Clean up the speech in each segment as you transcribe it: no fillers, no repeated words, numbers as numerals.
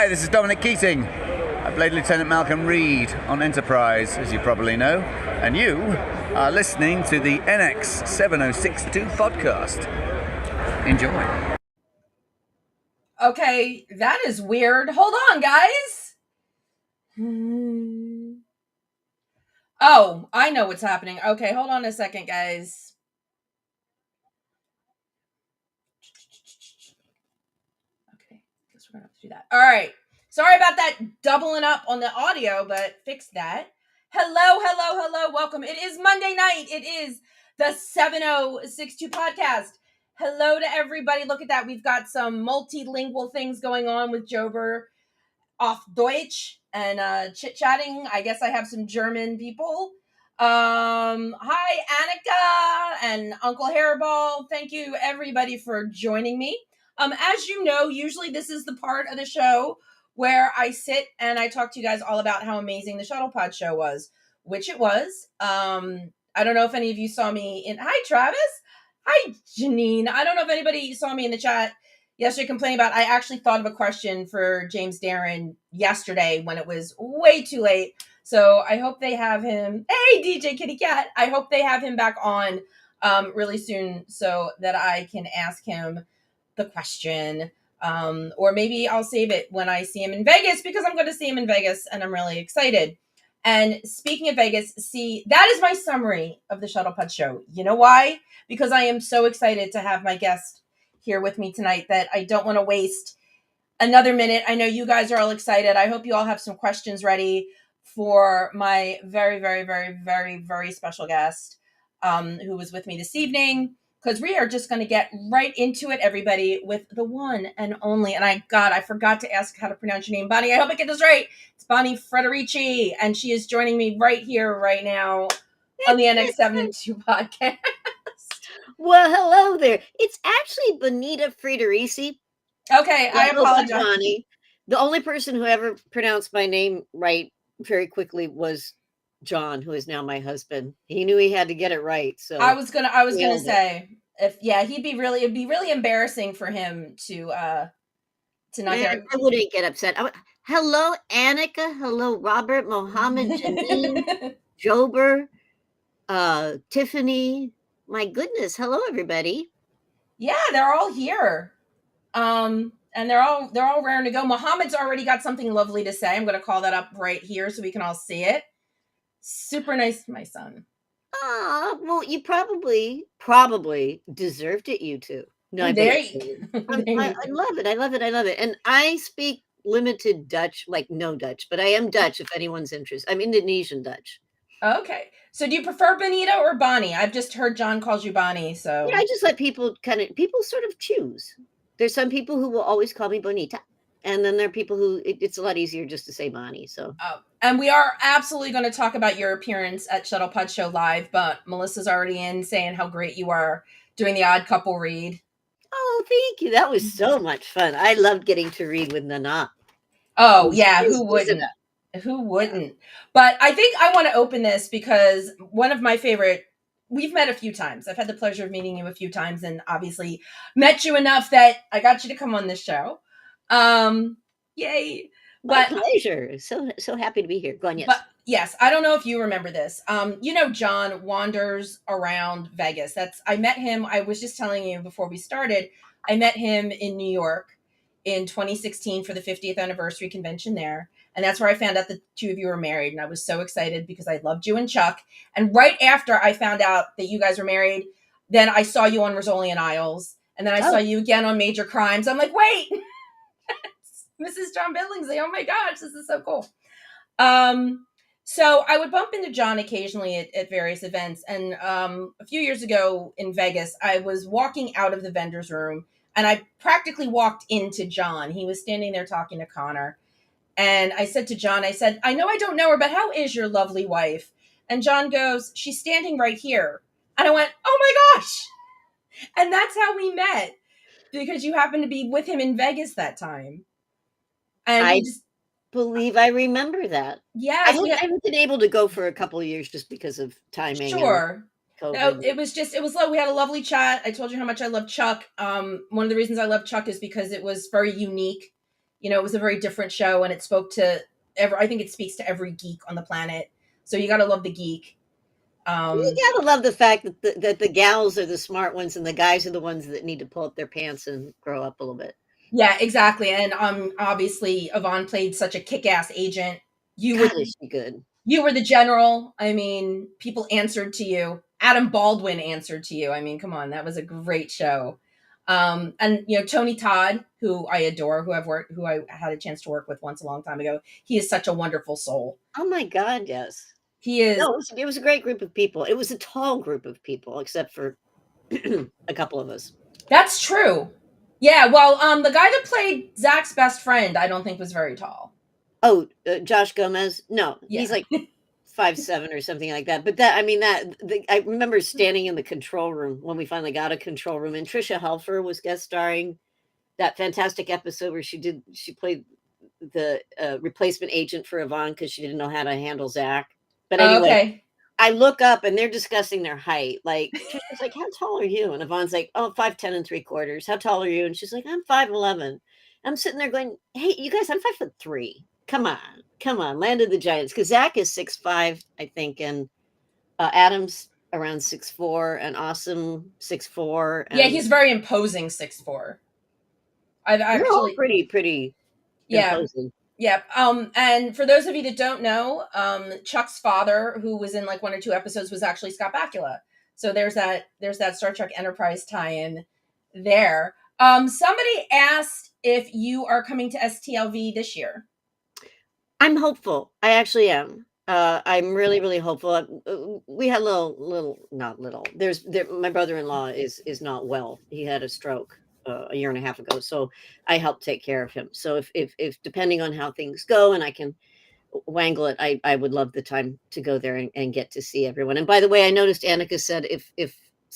Hi, this is Dominic Keating. I played Lieutenant Malcolm Reed on Enterprise, as you probably know, and you are listening to the NX 7062 podcast. Enjoy. Okay, that is weird. Hold on, guys. Oh, I know what's happening. Okay, hold on a second, guys. Okay, guess we're gonna have to do that. All right. Sorry about that doubling up on the audio, but fix that. Hello. Welcome. It is Monday night. It is the 7062 podcast. Hello to everybody. Look at that. We've got some multilingual things going on with Jober off Deutsch and chit-chatting. I guess I have some German people. Hi, Annika and Uncle Hairball. Thank you, everybody, for joining me. As you know, usually this is the part of the show where I sit and I talk to you guys all about how amazing the Shuttle Pod show was, which it was. I don't know if any of you saw me in... Hi, Travis. Hi, Janine. I don't know if anybody saw me in the chat yesterday complaining about... I actually thought of a question for James Darren yesterday when it was way too late. So I hope they have him. Hey, DJ Kitty Cat. I hope they have him back on really soon so that I can ask him the question. Or maybe I'll save it when I see him in Vegas, because I'm going to see him in Vegas and I'm really excited. And speaking of Vegas, see, that is my summary of the Shuttle Pod show. You know why? Because I am so excited to have my guest here with me tonight that I don't want to waste another minute. I know you guys are all excited. I hope you all have some questions ready for my very, very, very, very, very special guest who was with me this evening, because we are just going to get right into it, everybody, with the one and only, and I forgot to ask how to pronounce your name, Bonnie. I hope I get this right. It's Bonnie Friedericy, and she is joining me right here, right now on the NX72 podcast. Well, hello there. It's actually Bonita Friedericy. Okay, I apologize. Bonnie. The only person who ever pronounced my name right very quickly was John, who is now my husband. He knew he had to get it right. So I was gonna say, it'd be really embarrassing for him to not get it. I wouldn't get upset. Hello, Annika. Hello, Robert, Mohammed, Janine, Jober, Tiffany. My goodness. Hello, everybody. Yeah, they're all here. And they're all raring to go. Mohammed's already got something lovely to say. I'm going to call that up right here so we can all see it. Super nice, my son. Well, you probably deserved it, you two. No, I love it. I love it. And I speak limited Dutch, like no Dutch, but I am Dutch if anyone's interested. I'm Indonesian Dutch. Okay. So do you prefer Bonita or Bonnie? I've just heard John calls you Bonnie, so... Yeah, I just let people sort of choose. There's some people who will always call me Bonita. And then there are people who it's a lot easier just to say Bonnie. So, and we are absolutely going to talk about your appearance at Shuttle Pod Show Live, but Melissa's already in saying how great you are doing the Odd Couple read. Oh, thank you. That was so much fun. I loved getting to read with Nana. Oh, yeah. Who wouldn't? Who wouldn't? But I think I want to open this because one of my favorite... We've met a few times. I've had the pleasure of meeting you a few times, and obviously met you enough that I got you to come on this show. Yay. My pleasure. So happy to be here. Go on, yes. But yes, I don't know if you remember this. John wanders around Vegas. I met him. I was just telling you before we started, I met him in New York in 2016 for the 50th anniversary convention there. And that's where I found out the two of you were married. And I was so excited because I loved you and Chuck. And right after I found out that you guys were married, then I saw you on Rizzoli and Isles. And then I saw you again on Major Crimes. I'm like, wait, Mrs. John Billingsley. Oh my gosh, this is so cool. So I would bump into John occasionally at various events. And a few years ago in Vegas, I was walking out of the vendor's room and I practically walked into John. He was standing there talking to Connor. And I said to John, I know I don't know her, but how is your lovely wife? And John goes, she's standing right here. And I went, oh my gosh. And that's how we met, because you happened to be with him in Vegas that time. And I believe I remember that. Yeah. I haven't been able to go for a couple of years just because of timing. Sure. No, it was low. We had a lovely chat. I told you how much I love Chuck. One of the reasons I love Chuck is because it was very unique. You know, it was a very different show, and it spoke to I think it speaks to every geek on the planet. So you got to love the geek. You gotta love the fact that the gals are the smart ones and the guys are the ones that need to pull up their pants and grow up a little bit. Yeah, exactly. And obviously Yvonne played such a kick-ass agent. God, is she good? You were the general. I mean, people answered to you. Adam Baldwin answered to you. I mean, come on, that was a great show. And you know, Tony Todd, who I adore, who I had a chance to work with once a long time ago. He is such a wonderful soul. Oh my God, yes. He is. No, it was a great group of people. It was a tall group of people, except for a couple of us. That's true. Yeah, well, the guy that played Zach's best friend, I don't think was very tall. Oh, Josh Gomez? No, Yeah. he's like 5'7" or something like that. But I remember standing in the control room when we finally got a control room, and Tricia Helfer was guest starring that fantastic episode where she played the replacement agent for Yvonne because she didn't know how to handle Zach. But anyway, okay. I look up and they're discussing their height. Like Trisha's like, "How tall are you?" And Yvonne's like, "Oh, 5'10" and 3/4. How tall are you? And she's like, "I'm 5'11." I'm sitting there going, "Hey, you guys, I'm 5'3". Come on, Land of the Giants. Because Zach is 6'5", I think, and Adam's around 6'4", and Awesome 6'4". Yeah, he's very imposing 6'4". I've actually all pretty imposing. Yeah. And for those of you that don't know, Chuck's father, who was in like 1 or 2 episodes, was actually Scott Bakula. So there's that Star Trek Enterprise tie-in there. Somebody asked if you are coming to STLV this year. I'm hopeful. I actually am. I'm really, really hopeful. We had not little. My brother-in-law is not well. He had a stroke a year and a half ago, so I helped take care of him. So if depending on how things go and I can wangle it, I would love the time to go there and get to see everyone. And by the way, I noticed Annika said if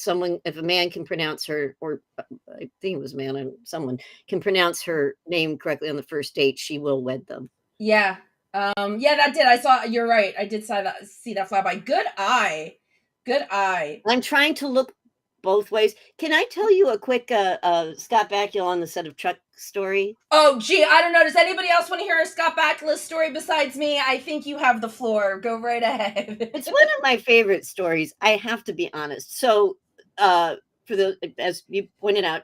a man can pronounce her, or I think it was a man and someone can pronounce her name correctly on the first date, she will wed them. Yeah. Yeah, that did. I saw, you're right. I did see that fly by. Good eye. I'm trying to look both ways. Can I tell you a quick Scott Bakula on the set of Chuck story? Oh, gee, I don't know. Does anybody else want to hear a Scott Bakula story besides me? I think you have the floor. Go right ahead. It's one of my favorite stories. I have to be honest. So, as you pointed out,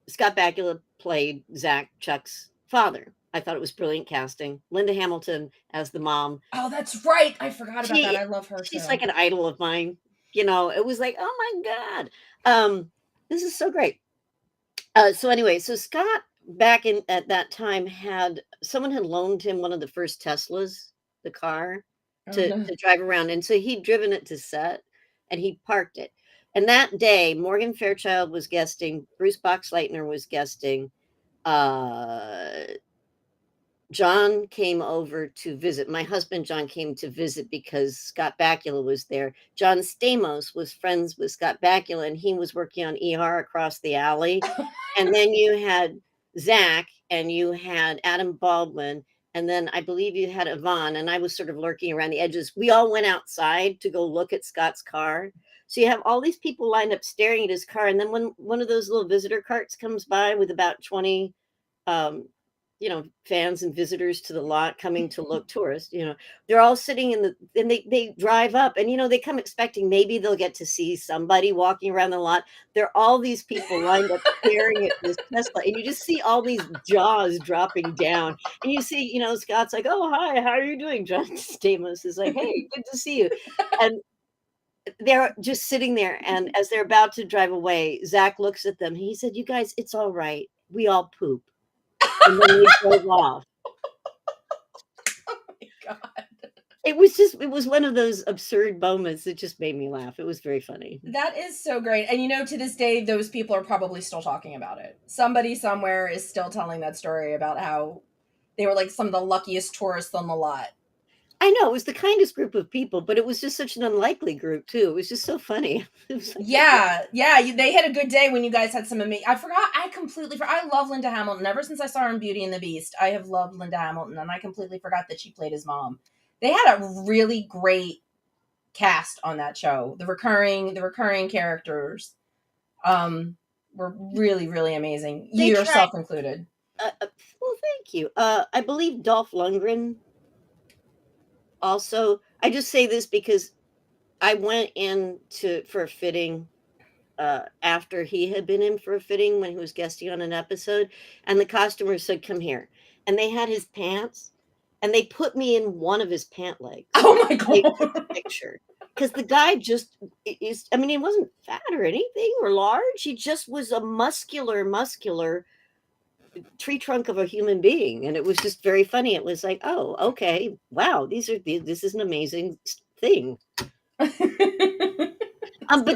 Scott Bakula played Zach, Chuck's father. I thought it was brilliant casting. Linda Hamilton as the mom. Oh, that's right. I forgot about that. I love her. She's like an idol of mine. You know, it was like, oh my God. This is so great. So anyway, so Scott back at that time someone had loaned him one of the first Teslas, the car, to drive around. And so he'd driven it to set and he parked it. And that day, Morgan Fairchild was guesting, Bruce Boxleitner was guesting, John came over to visit. My husband, John, came to visit because Scott Bakula was there. John Stamos was friends with Scott Bakula, and he was working on ER across the alley. And then you had Zach, and you had Adam Baldwin, and then I believe you had Yvonne, and I was sort of lurking around the edges. We all went outside to go look at Scott's car. So you have all these people lined up staring at his car, and then when one of those little visitor carts comes by with about 20 fans and visitors to the lot coming to look, tourists, they're all sitting and they drive up and, they come expecting maybe they'll get to see somebody walking around the lot. There are all these people lined up staring at this Tesla, and you just see all these jaws dropping down, and you see, Scott's like, "Oh, hi, how are you doing?" John Stamos is like, "Hey, good to see you." And they're just sitting there, and as they're about to drive away, Zach looks at them. He said, "You guys, it's all right. We all poop." And then they drove off. Oh my God. It was one of those absurd moments that just made me laugh. It was very funny. That is so great. And to this day, those people are probably still talking about it. Somebody somewhere is still telling that story about how they were like some of the luckiest tourists on the lot. I know, it was the kindest group of people, but it was just such an unlikely group too. It was just so funny. Yeah. They had a good day when you guys had some amazing. I completely forgot. I love Linda Hamilton. Ever since I saw her in Beauty and the Beast, I have loved Linda Hamilton, and I completely forgot that she played his mom. They had a really great cast on that show. The recurring characters were really, really amazing. You yourself included. Well, thank you. I believe Dolph Lundgren also. I just say this because I went in for a fitting after he had been in for a fitting when he was guesting on an episode, and the costumer said, "Come here," and they had his pants, and they put me in one of his pant legs. Oh my They took God. a picture because the guy just is. I mean, he wasn't fat or anything or large. He just was a muscular tree trunk of a human being, and it was just very funny. It was like, oh, okay, wow, this is an amazing thing. But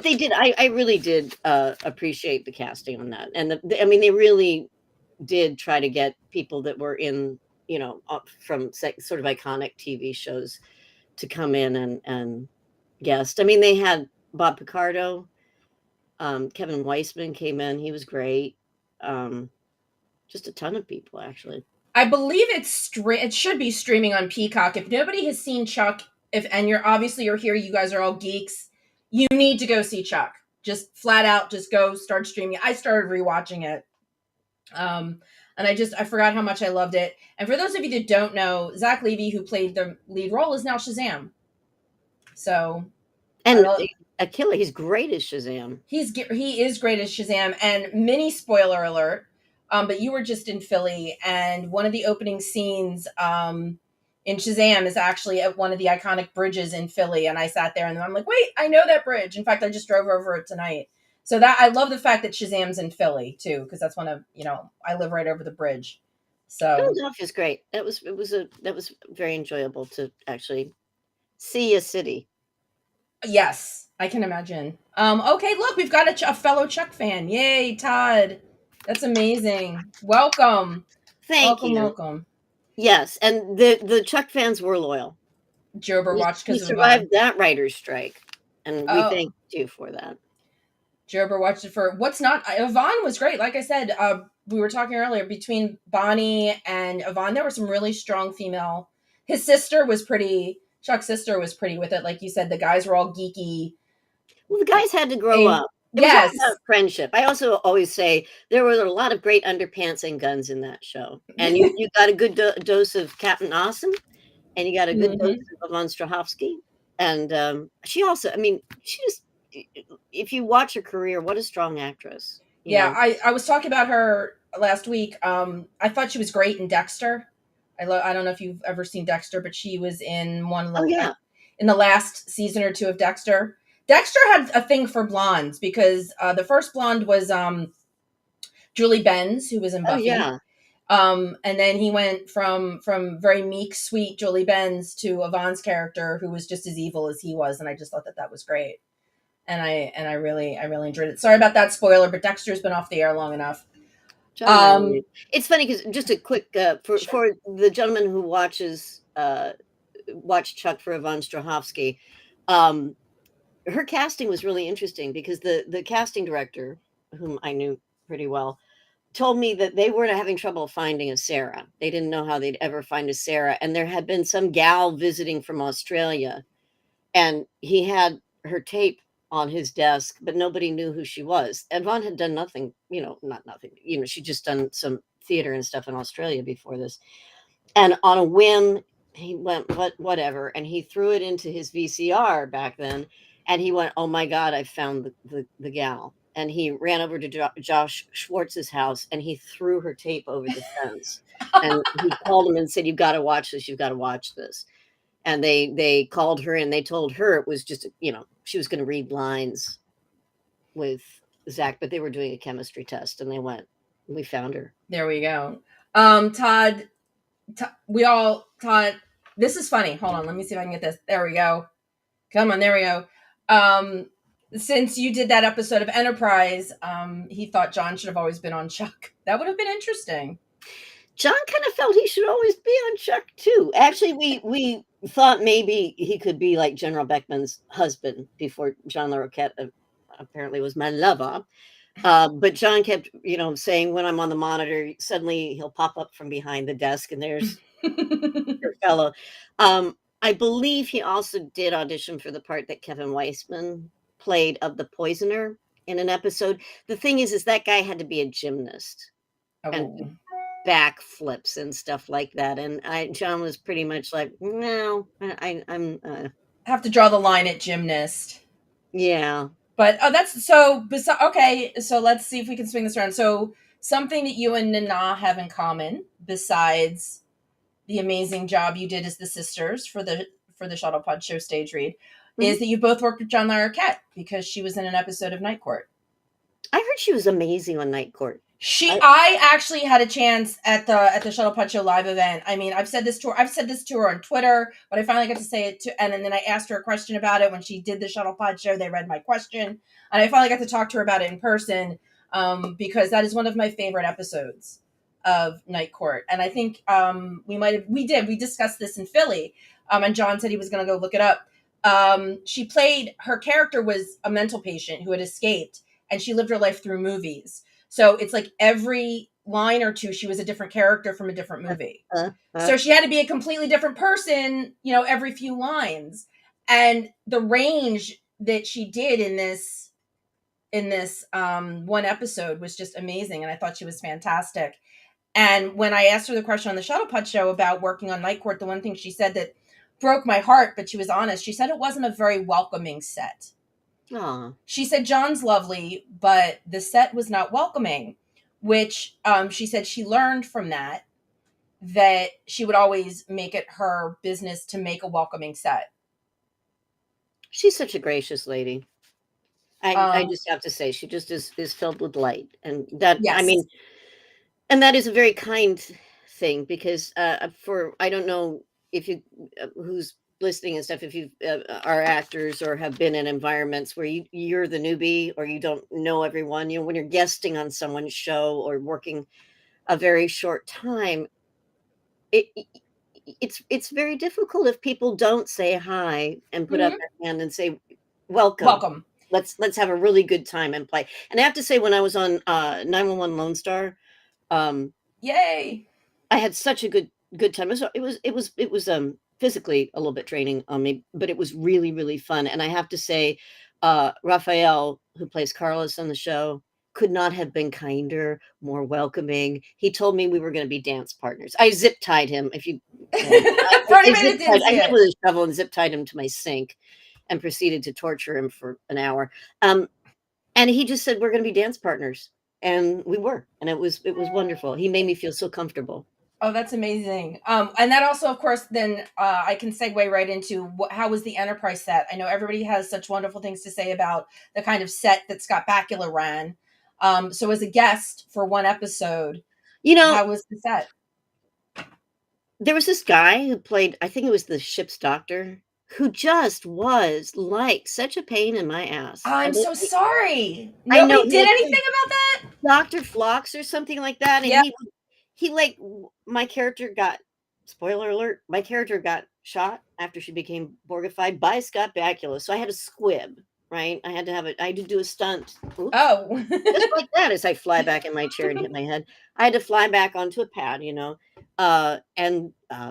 they did. I really did appreciate the casting on that, and I mean, they really did try to get people that were in, from sort of iconic TV shows to come in and guest. I mean, they had Bob Picardo, Kevin Weissman came in. He was great. Just a ton of people, actually. I believe it should be streaming on Peacock. If nobody has seen Chuck, and you're here, you guys are all geeks, you need to go see Chuck. Just flat out, just go start streaming. I started rewatching it. And I forgot how much I loved it. And for those of you that don't know, Zach Levy, who played the lead role, is now Shazam. So, and a killer. He's great as Shazam. He is great as Shazam. And mini spoiler alert, but you were just in Philly, and one of the opening scenes in Shazam is actually at one of the iconic bridges in Philly. And I sat there and I'm like, wait, I know that bridge. In fact, I just drove over it tonight. So that I love the fact that Shazam's in Philly too, because that's one of, I live right over the bridge. So Philadelphia's great. That was very enjoyable to actually see a city. Yes, I can imagine. Okay, look, we've got a fellow Chuck fan. Yay, Todd. That's amazing. Welcome. Thank you. Welcome. Yes, and the Chuck fans were loyal. Jober watched because he survived that writer's strike, and we thank you for that. Jober watched it for what's not. Yvonne was great. Like I said, we were talking earlier, between Bonnie and Yvonne, there were some really strong female. His sister was pretty. Chuck's sister was pretty with it. Like you said, the guys were all geeky. Well, the guys had to grow up. It was all about friendship. I also always say there were a lot of great underpants and guns in that show. And you got a good dose of Captain Awesome, and you got a good dose of Von Strahovski. And she also, I mean, she just, if you watch her career, what a strong actress. Yeah, I was talking about her last week. I thought she was great in Dexter. I don't know if you've ever seen Dexter, but she was in one of the in the last season or two of Dexter. Dexter had a thing for blondes because the first blonde was Julie Benz, who was in Buffy. And then he went from very meek, sweet Julie Benz to Yvonne's character, who was just as evil as he was, and I just thought that was great. And I really enjoyed it. Sorry about that spoiler, but Dexter's been off the air long enough. It's funny because just a quick for the gentleman who watched Chuck for Von Strahovski, her casting was really interesting because the casting director, whom I knew pretty well, told me that they were having trouble finding a Sarah. They didn't know how they'd ever find a Sarah, and there had been some gal visiting from Australia, and he had her tape on his desk, but nobody knew who she was. And Vaughn had done nothing, not nothing, she'd just done some theater and stuff in Australia before this. And on a whim, he went, whatever. And he threw it into his VCR back then. And he went, oh my God, I found the gal. And he ran over to Josh Schwartz's house and he threw her tape over the fence. And he called him and said, you've got to watch this. You've got to watch this. And they called her and they told her it was just, she was going to read lines with Zach, but they were doing a chemistry test and we found her. There we go. Todd, this is funny. Hold on. Let me see if I can get this. There we go. Come on. There we go. Since you did that episode of Enterprise, he thought John should have always been on Chuck. That would have been interesting. John kind of felt he should always be on Chuck too. Actually, we thought maybe he could be like General Beckman's husband before John LaRoquette apparently was my lover. But John kept, saying when I'm on the monitor, suddenly he'll pop up from behind the desk and there's your fellow. I believe he also did audition for the part that Kevin Weissman played of the poisoner in an episode. The thing is that guy had to be a gymnast. Oh. And backflips and stuff like that. And John was pretty much like, no, I'm have to draw the line at gymnast. Yeah. But that's so okay, so let's see if we can swing this around. So something that you and Nana have in common, besides the amazing job you did as the sisters for the Shuttle Pod Show stage read, is that you both worked with John Larroquette because she was in an episode of Night Court. I heard she was amazing on Night Court. I actually had a chance at the Shuttle Pod Show live event. I mean, I've said this to her on Twitter, but I finally got to say it to, and then I asked her a question about it when she did the Shuttle Pod Show. They read my question, and I finally got to talk to her about it in person, because that is one of my favorite episodes of Night Court. And I think we discussed this in Philly, and John said he was going to go look it up. Her character was a mental patient who had escaped, and she lived her life through movies. So it's like every line or two, she was a different character from a different movie. So she had to be a completely different person, every few lines. And the range that she did in this one episode was just amazing. And I thought she was fantastic. And when I asked her the question on the Shuttle Pod Show about working on Night Court, the one thing she said that broke my heart, but she was honest, she said it wasn't a very welcoming set. Aww. She said John's lovely, but the set was not welcoming, which she said she learned from that she would always make it her business to make a welcoming set. She's such a gracious lady. I just have to say, she just is filled with light. And that, yes. I mean, and that is a very kind thing, because I don't know if you, who's listening and stuff, if you are actors or have been in environments where you're the newbie or you don't know everyone, when you're guesting on someone's show or working a very short time, it's very difficult if people don't say hi and put up their hand and say welcome. Let's have a really good time and play. And I have to say, when I was on 911 Lone Star, yay, I had such a good time. It was physically a little bit draining on me, but it was really, really fun. And I have to say, Raphael, who plays Carlos on the show, could not have been kinder, more welcoming. He told me we were going to be dance partners. I zip tied him. I hit him with a shovel and zip tied him to my sink and proceeded to torture him for an hour. And he just said, we're going to be dance partners. And we were, and it was wonderful. He made me feel so comfortable. Oh, that's amazing. And that also, of course, then I can segue right into how was the Enterprise set? I know everybody has such wonderful things to say about the kind of set that Scott Bakula ran. So as a guest for one episode, how was the set? There was this guy who played, I think it was the ship's doctor, who just was like such a pain in my ass. I'm so sorry. Nobody did anything about that? Dr. Phlox or something like that. And he like, my character got, spoiler alert, my character got shot after she became Borgified by Scott Bakula. So I had a squib, right? I had to do a stunt. Oops. Oh. Just like that, as I fly back in my chair and hit my head. I had to fly back onto a pad,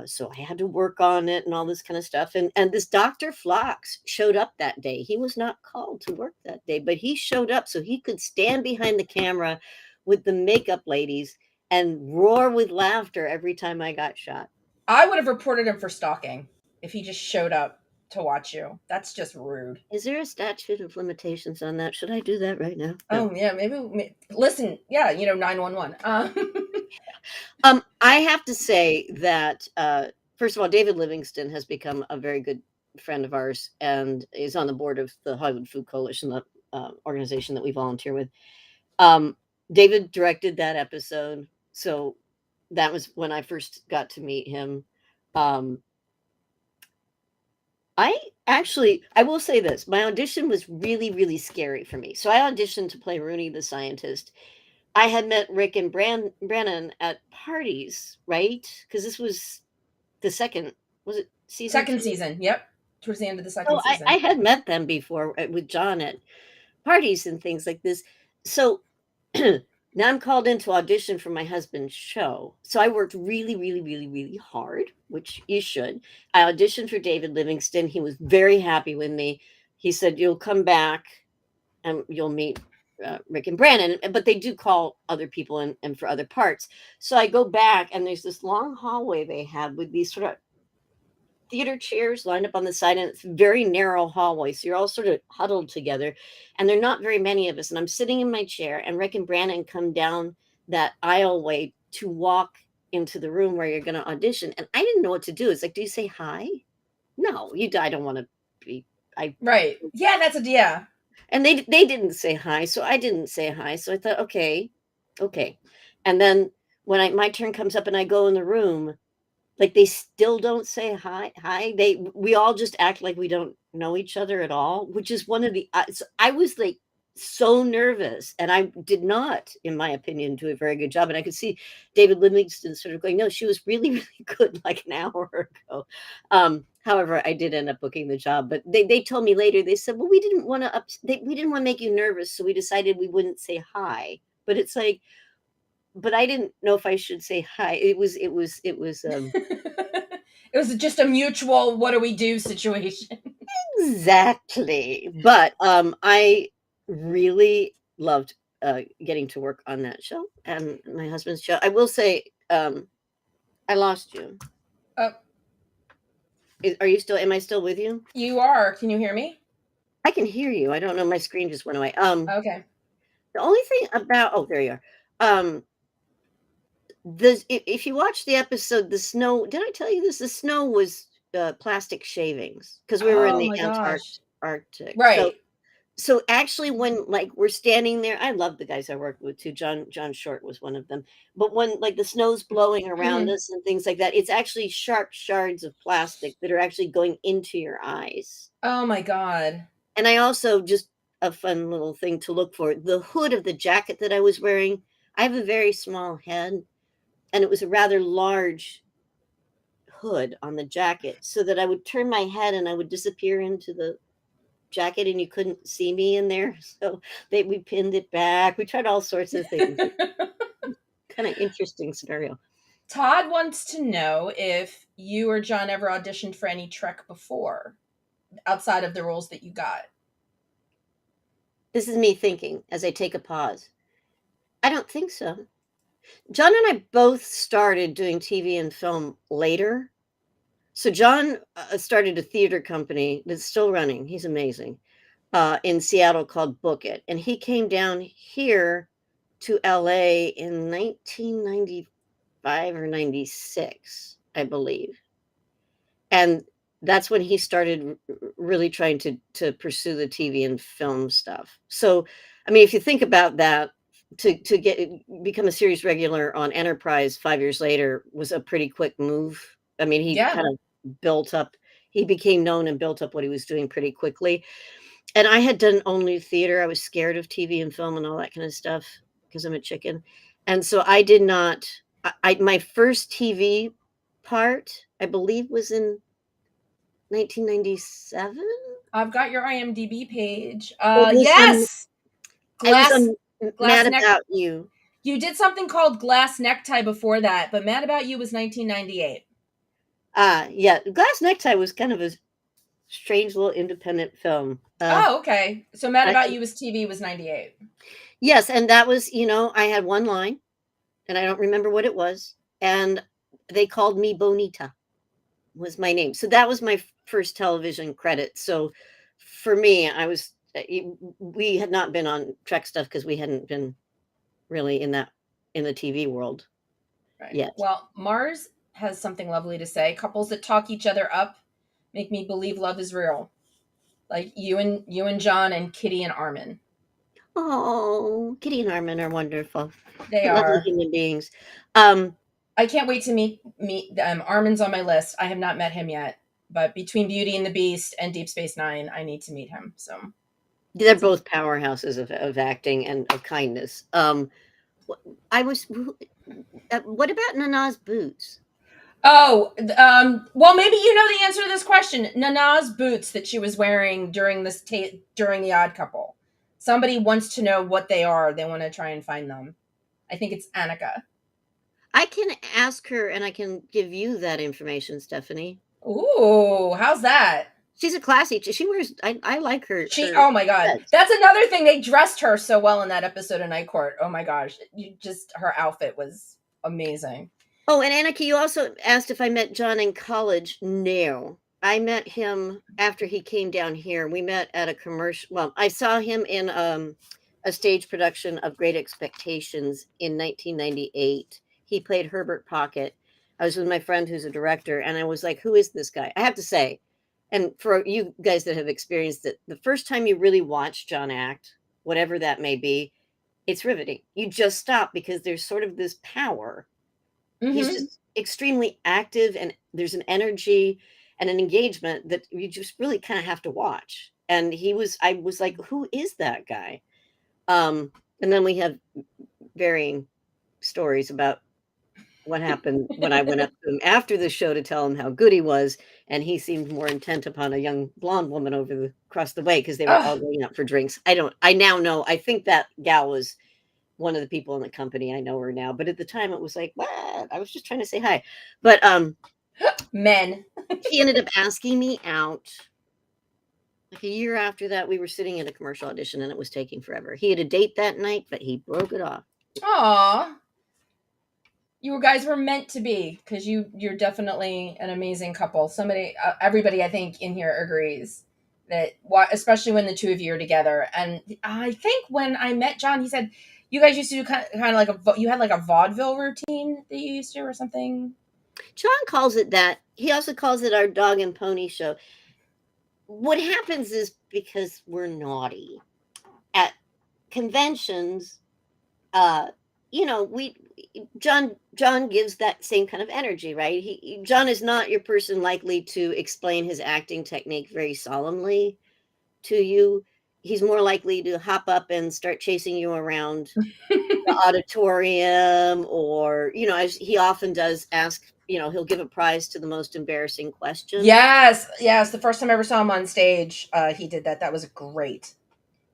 so I had to work on it and all this kind of stuff. And this Dr. Phlox showed up that day. He was not called to work that day, but he showed up so he could stand behind the camera with the makeup ladies and roar with laughter every time I got shot. I would have reported him for stalking if he just showed up to watch you. That's just rude. Is there a statute of limitations on that? Should I do that right now? No. Oh yeah, maybe. Listen, 911. I have to say that first of all, David Livingston has become a very good friend of ours and is on the board of the Hollywood Food Coalition, the organization that we volunteer with. David directed that episode, so that was when I first got to meet him. I will say this. My audition was really, really scary for me. So I auditioned to play Rooney the scientist. I had met Rick and Brennan at parties, right? Because this was the second, was it season? Second season, yep. Towards the end of the second season. I had met them before with John at parties and things like this. So now I'm called in to audition for my husband's show. So I worked really, really, really, really hard, which you should. I auditioned for David Livingston. He was very happy with me. He said, you'll come back and you'll meet Rick and Brandon, but they do call other people and for other parts. So I go back, and there's this long hallway they have with these sort of theater chairs lined up on the side, and it's a very narrow hallway. So you're all sort of huddled together, and there are not very many of us. And I'm sitting in my chair, and Rick and Brandon come down that aisleway to walk into the room where you're going to audition. And I didn't know what to do. It's like, do you say hi? No, I don't want to be. Right. Yeah, that's yeah. And they didn't say hi, so I didn't say hi. So I thought, okay. And then when my turn comes up and I go in the room, like they still don't say hi. We all just act like we don't know each other at all, which is one of the. So I was like so nervous, and I did not, in my opinion, do a very good job. And I could see David Livingston sort of going, "No, she was really, really good like an hour ago." However, I did end up booking the job, but they told me later. They said, "Well, we didn't want to make you nervous, so we decided we wouldn't say hi." But it's like, but I didn't know if I should say hi. It was it was just a mutual what do we do situation. Exactly. But I really loved getting to work on that show and my husband's show. I will say I lost you. Am I still with you? You are. Can you hear me? I can hear you. I don't know. My screen just went away. Okay. The only thing about there you are. If you watch the episode, the snow. Did I tell you this? The snow was plastic shavings because we were in the Arctic. Right. So actually, when like we're standing there, I love the guys I worked with too. John Short was one of them. But when like the snow's blowing around us and things like that, it's actually sharp shards of plastic that are actually going into your eyes. Oh my God. And I also, just a fun little thing to look for, the hood of the jacket that I was wearing. I have a very small head, and it was a rather large hood on the jacket, so that I would turn my head and I would disappear into the jacket and you couldn't see me in there. So we pinned it back. We tried all sorts of things. Kind of interesting scenario. Todd wants to know if you or John ever auditioned for any Trek before, outside of the roles that you got. This is me thinking as I take a pause. I don't think so. John and I both started doing TV and film later. So John started a theater company that's still running. He's amazing. In Seattle called Book It. And he came down here to LA in 1995 or 96, I believe. And that's when he started really trying to pursue the TV and film stuff. So, I mean, if you think about that, to become a series regular on Enterprise 5 years later was a pretty quick move. I mean, he kind of built up, he became known and built up what he was doing pretty quickly. And I had done only theater. I was scared of TV and film and all that kind of stuff because I'm a chicken. And so I did not, my first TV part, I believe, was in 1997. I've got your IMDb page. Yes. Mad About You. You did something called Glass Necktie before that, but Mad About You was 1998. Yeah. Glass Necktie was kind of a strange little independent film. Okay. So Mad About You was 98. Yes, and that was, I had one line, and I don't remember what it was, and they called me Bonita, was my name. So that was my first television credit. So for me, we had not been on Trek stuff because we hadn't been really in the TV world yet. Well, Mars has something lovely to say. Couples that talk each other up make me believe love is real. Like you and John and Kitty and Armin. Oh, Kitty and Armin are wonderful. They are human beings. I can't wait to meet them. Armin's on my list. I have not met him yet, but between Beauty and the Beast and Deep Space Nine, I need to meet him. So they're both powerhouses of acting and of kindness. What about Nana's boots? Oh, well, maybe you know the answer to this question. Nana's boots that she was wearing during during The Odd Couple. Somebody wants to know what they are. They want to try and find them. I think it's Annika. I can ask her, and I can give you that information, Stephanie. Ooh, how's that? She's a classy. She wears. I like her. Oh my god, that's another thing. They dressed her so well in that episode of Night Court. Oh my gosh, her outfit was amazing. Oh, and Annika, you also asked if I met John in college. No, I met him after he came down here. We met at a commercial. Well, I saw him in a stage production of Great Expectations in 1998. He played Herbert Pocket. I was with my friend who's a director, and I was like, "Who is this guy?" I have to say, and for you guys that have experienced it, the first time you really watch John act, whatever that may be, it's riveting. You just stop because there's sort of this power. He's just extremely active, and there's an energy and an engagement that you just really kind of have to watch. And I was like, who is that guy? And then we have varying stories about what happened when I went up to him after the show to tell him how good he was. And he seemed more intent upon a young blonde woman across the way because they were all going out for drinks. I now know, I think that gal was one of the people in the company. I know her now, but at the time it was like, what? I was just trying to say hi. But men. He ended up asking me out. Like a year after that, we were sitting in a commercial audition and it was taking forever. He had a date that night, but he broke it off. Aw. You guys were meant to be, because you're definitely an amazing couple. Everybody I think in here agrees that, especially when the two of you are together. And I think when I met John, he said you guys used to do kind of like you had like a vaudeville routine that you used to, or something. John calls it that. He also calls it our dog and pony show. What happens is, because we're naughty at conventions, John gives that same kind of energy, right? John is not your person likely to explain his acting technique very solemnly to you. He's more likely to hop up and start chasing you around the auditorium, or, as he often does, ask, he'll give a prize to the most embarrassing question. Yes. The first time I ever saw him on stage, he did that. That was great.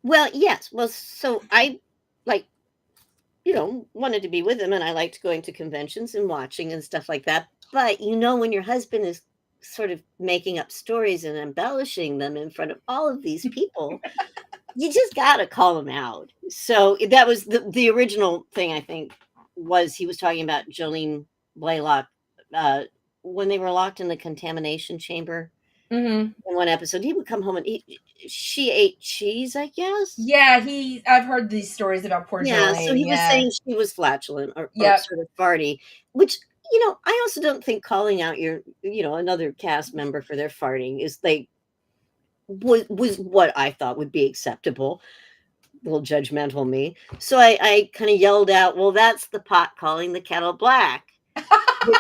Well, yes. Well, so I wanted to be with him, and I liked going to conventions and watching and stuff like that. But when your husband is sort of making up stories and embellishing them in front of all of these people, you just got to call him out. So that was the original thing, I think, was he was talking about Jolene Blaylock when they were locked in the contamination chamber. In one episode, he would come home and she ate cheese, I guess. Yeah, I've heard these stories about poor Jolene. So he was saying she was flatulent or sort of farty, which, I also don't think calling out your, another cast member for their farting is was what I thought would be acceptable. A little judgmental me. So I kind of yelled out, well, that's the pot calling the kettle black. Which,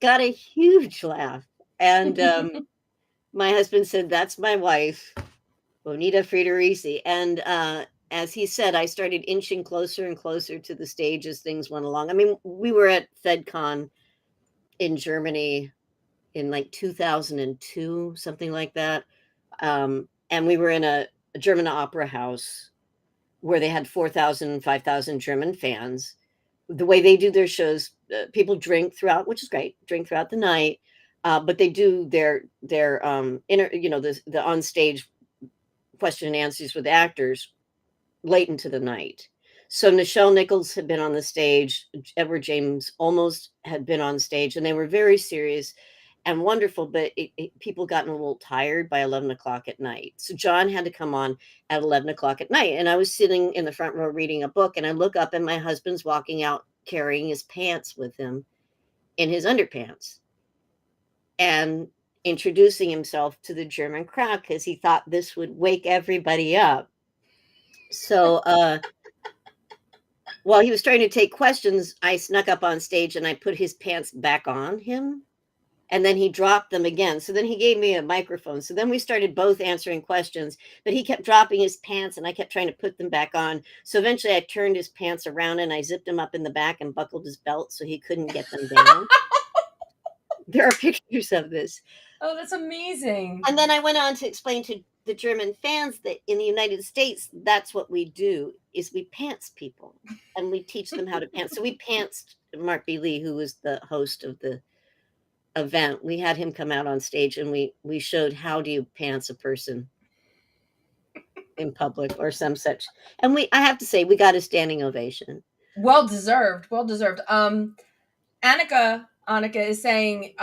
got a huge laugh. And my husband said, that's my wife, Bonnie Friedericy. And as he said, I started inching closer and closer to the stage as things went along. I mean, we were at FedCon in Germany in like 2002, something like that. And we were in a German opera house where they had 4,000, 5,000 German fans. The way they do their shows, people drink throughout, which is great, drink throughout the night. But they do their the on-stage question and answers with actors late into the night. So Nichelle Nichols had been on the stage, Edward James almost had been on stage, and they were very serious and wonderful, but people gotten a little tired by 11 o'clock at night. So John had to come on at 11 o'clock at night, and I was sitting in the front row reading a book, and I look up and my husband's walking out carrying his pants with him in his underpants and introducing himself to the German crowd because he thought this would wake everybody up. So while he was trying to take questions, I snuck up on stage and I put his pants back on him, and then he dropped them again. So then he gave me a microphone. So then we started both answering questions, but he kept dropping his pants and I kept trying to put them back on. So eventually I turned his pants around and I zipped him up in the back and buckled his belt so he couldn't get them down. There are pictures of this. Oh, that's amazing. And then I went on to explain to the German fans that in the United States, that's what we do, is we pants people and we teach them how to pants. So we pantsed Mark B. Lee, who was the host of the event, we had him come out on stage, and we showed how do you pants a person in public or some such. And I have to say, we got a standing ovation. Well deserved. Well deserved. Annika is saying,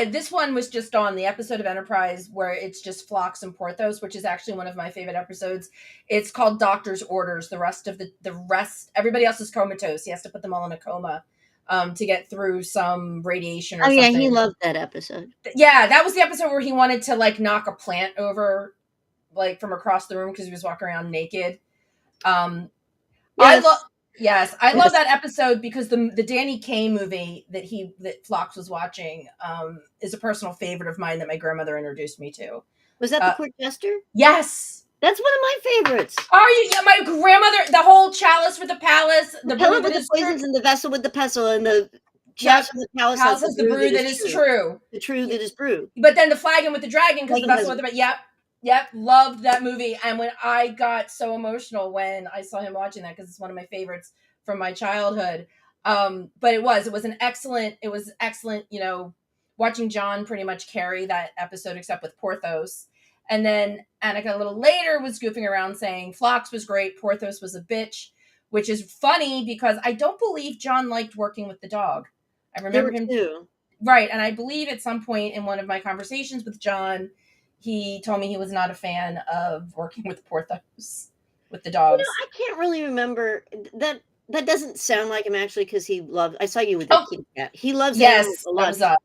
this one was just on the episode of Enterprise where it's just Phlox and Porthos, which is actually one of my favorite episodes. It's called Doctor's Orders. The rest, everybody else is comatose. He has to put them all in a coma to get through some radiation or something. Yeah, he loved that episode. Yeah, that was the episode where he wanted to like knock a plant over like from across the room because he was walking around naked. Yes. I love that episode because the Danny Kaye movie that Phlox was watching is a personal favorite of mine that my grandmother introduced me to. Was that the Court Jester? Yes. That's one of my favorites. Are you? Yeah, my grandmother, the whole chalice with the palace, the pellet with the poisons and the vessel with the pestle, and the chalice with the palace has the brew that is true. The true that is brew. But then the flagon with the dragon because the vessel with the Yep, loved that movie. And when I got so emotional when I saw him watching that, because it's one of my favorites from my childhood. But it was excellent, watching John pretty much carry that episode except with Porthos. And then Annika a little later was goofing around saying Phlox was great, Porthos was a bitch, which is funny because I don't believe John liked working with the dog. I remember him too. Right. And I believe at some point in one of my conversations with John, he told me he was not a fan of working with Porthos, with the dogs. I can't really remember. That doesn't sound like him actually, because he loved. I saw you with the kitty cat. He loves animals a lot.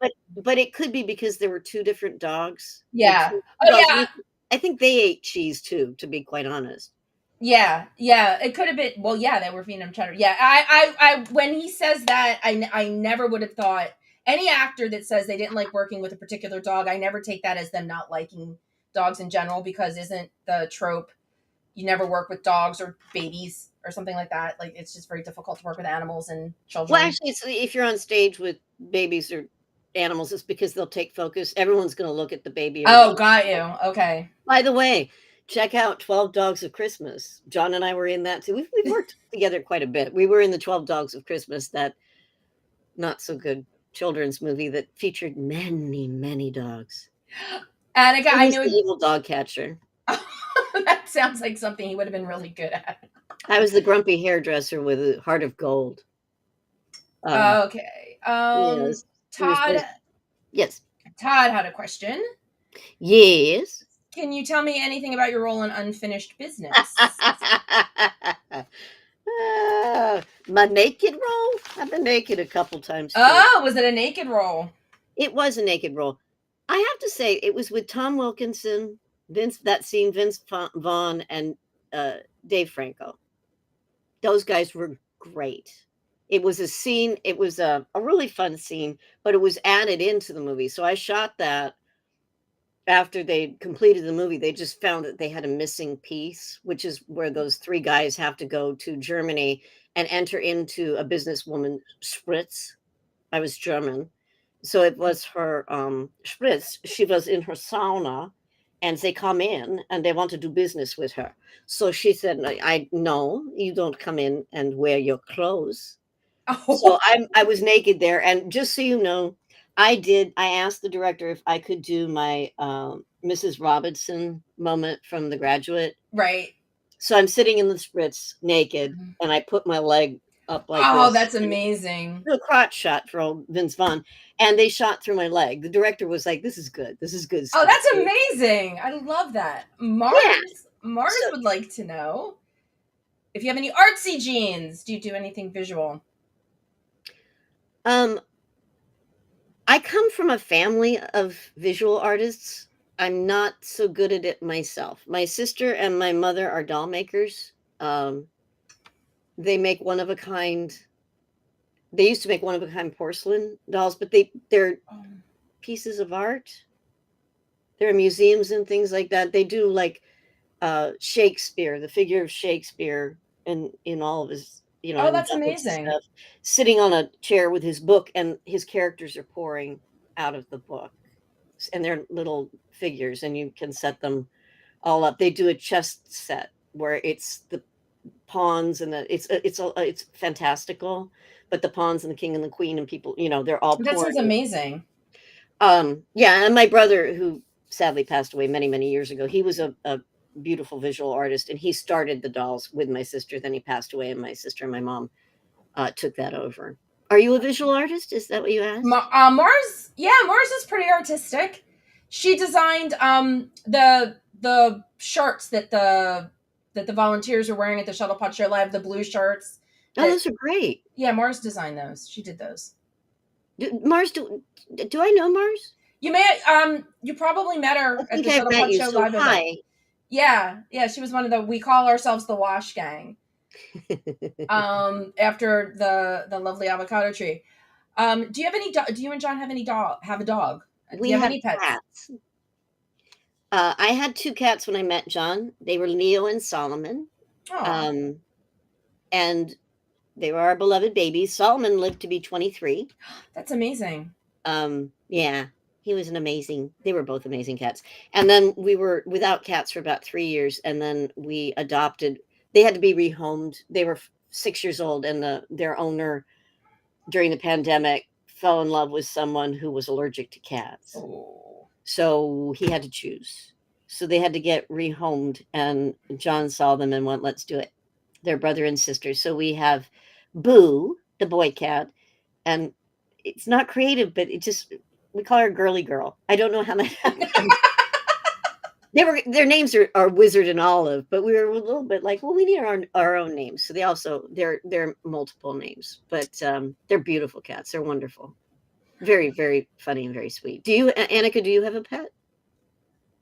But it could be because there were two different dogs. Yeah. Yeah. I think they ate cheese too, to be quite honest. Yeah. It could have been. Well, yeah, they were feeding him cheddar. Yeah. I when he says that, I never would have thought. Any actor that says they didn't like working with a particular dog, I never take that as them not liking dogs in general, because isn't the trope you never work with dogs or babies or something like that? Like, it's just very difficult to work with animals and children. Well, actually, if you're on stage with babies or animals, it's because they'll take focus. Everyone's going to look at the baby. Oh, got you. Okay. By the way, check out 12 Dogs of Christmas. John and I were in that too. We've worked together quite a bit. We were in the 12 Dogs of Christmas, that not so good children's movie that featured many, many dogs. Annika, I knew the evil dog catcher. That sounds like something he would have been really good at. I was the grumpy hairdresser with a heart of gold. Okay. Yes. Todd. Yes. Todd had a question. Yes. Can you tell me anything about your role in Unfinished Business? My naked role? I've been naked a couple times too. Oh, was it a naked role? It was a naked role. I have to say, it was with Tom Wilkinson, Vince Vaughn, and Dave Franco. Those guys were great. It was a scene. It was a really fun scene, but it was added into the movie. So I shot that after they completed the movie. They just found that they had a missing piece, which is where those three guys have to go to Germany and enter into a businesswoman spritz. I was German. So it was her spritz. She was in her sauna, and they come in and they want to do business with her. So she said, I no, you don't come in and wear your clothes. Oh. So I was naked there. And just so you know, I asked the director if I could do my Mrs. Robinson moment from The Graduate. Right. So I'm sitting in the spritz naked, and I put my leg up like this. Oh, that's amazing. A crotch shot for old Vince Vaughn. And they shot through my leg. The director was like, this is good. This is good stuff. Oh, that's amazing. I love that. Mars would like to know if you have any artsy genes. Do you do anything visual? I come from a family of visual artists. I'm not so good at it myself. My sister and my mother are doll makers. They make one-of-a-kind. They used to make one-of-a-kind porcelain dolls, but they're pieces of art. There are museums and things like that. They do like Shakespeare, the figure of Shakespeare, in all of his, Oh, that's amazing. Stuff, sitting on a chair with his book, and his characters are pouring out of the book, and they're little figures, and you can set them all up. They do a chest set where it's the pawns and it's fantastical, but the pawns and the king and the queen and people, they're all. That sounds amazing. Yeah, and my brother, who sadly passed away many, many years ago, he was a beautiful visual artist, and he started the dolls with my sister. Then he passed away, and my sister and my mom took that over. Are you a visual artist? Is that what you asked? Mars, yeah, Mars is pretty artistic. She designed the shirts that the volunteers are wearing at the Shuttle Pod Show Live, the blue shirts. Oh, those are great. Yeah, Mars designed those. She did those. Mars, do I know Mars? You may you probably met her at the Shuttle Pod Show Live. Hi. Yeah, she was one of the, we call ourselves the Wash Gang. After the lovely avocado tree. Do you have any? Do you and John have any have a dog? Do you have any pets? Cats. I had 2 cats when I met John. They were Leo and Solomon. Aww. And they were our beloved babies. Solomon lived to be 23. That's amazing. Yeah, he was they were both amazing cats. And then we were without cats for about 3 years, and then we adopted. They had to be rehomed. They were 6 years old, and their owner during the pandemic fell in love with someone who was allergic to cats. Oh. So he had to choose. So they had to get rehomed, and John saw them and went, let's do it. They're brother and sister. So we have Boo, the boy cat, and it's not creative, but we call her Girly Girl. I don't know how that happened. Their names are Wizard and Olive, but we were a little bit like, well, we need our own names. So they're multiple names, but they're beautiful cats. They're wonderful. Very, very funny and very sweet. Annika, do you have a pet?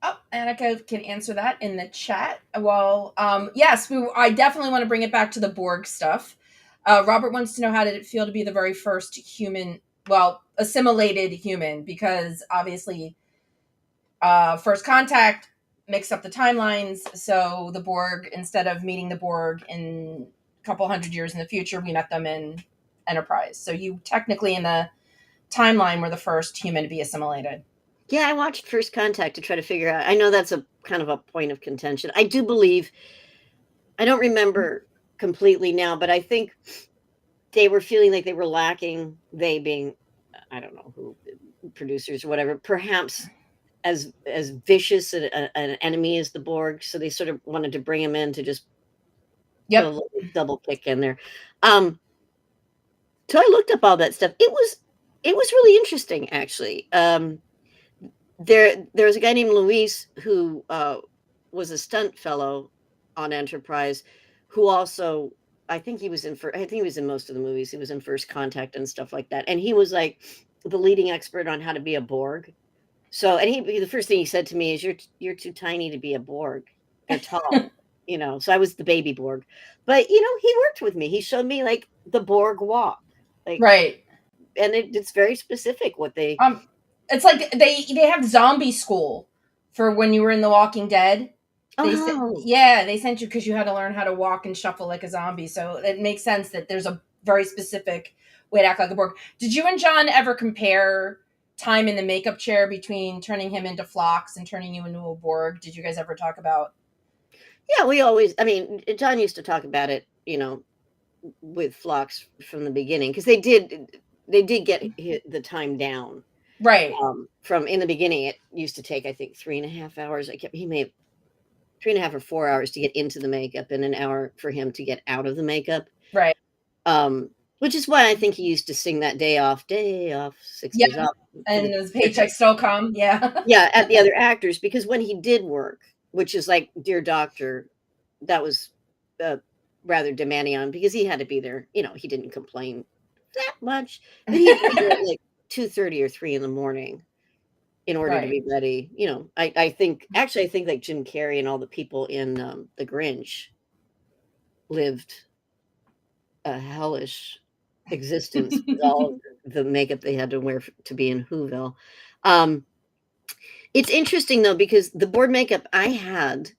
Oh, Annika can answer that in the chat. Well, yes, I definitely want to bring it back to the Borg stuff. Robert wants to know, how did it feel to be the very first human, assimilated human? Because obviously, First Contact mixed up the timelines. So the Borg, instead of meeting the Borg in a couple hundred years in the future, we met them in Enterprise. So you technically, in the timeline, were the first human to be assimilated. Yeah, I watched First Contact to try to figure out. I know that's a kind of a point of contention. I do believe, I don't remember completely now, but I think they were feeling like they were lacking, they being, I don't know who, producers or whatever, perhaps as vicious an enemy as the Borg. So they sort of wanted to bring him in to just put a little double kick in there. So I looked up all that stuff. It was really interesting, actually. There was a guy named Luis who was a stunt fellow on Enterprise, who also, I think he was in most of the movies. He was in First Contact and stuff like that. And he was like the leading expert on how to be a Borg. So, and the first thing he said to me is, "You're too tiny to be a Borg. They're tall." So I was the baby Borg. But he worked with me. He showed me like the Borg walk, like, right. And it's very specific what they. It's like they have zombie school for when you were in The Walking Dead. They sent you because you had to learn how to walk and shuffle like a zombie. So it makes sense that there's a very specific way to act like a Borg. Did you and John ever compare time in the makeup chair between turning him into Phlox and turning you into a Borg? Did you guys ever talk about? Yeah, we always. I mean, John used to talk about it, with Phlox from the beginning, because they did get the time down. Right. From in the beginning, it used to take, I think, 3.5 hours. He made 3.5 or 4 hours to get into the makeup, and an hour for him to get out of the makeup. Right. Which is why I think he used to sing that day off, 6 days off. And his paycheck still come. Yeah. Yeah, at the other actors, because when he did work, which is like Dear Doctor, that was rather demanding on him, because he had to be there. He didn't complain that much, but he had to be there at like 2:30 or 3 in the morning in order to be ready. I think like Jim Carrey and all the people in The Grinch lived a hellish existence with all the makeup they had to wear to be in Whoville. It's interesting though, because the board makeup I had,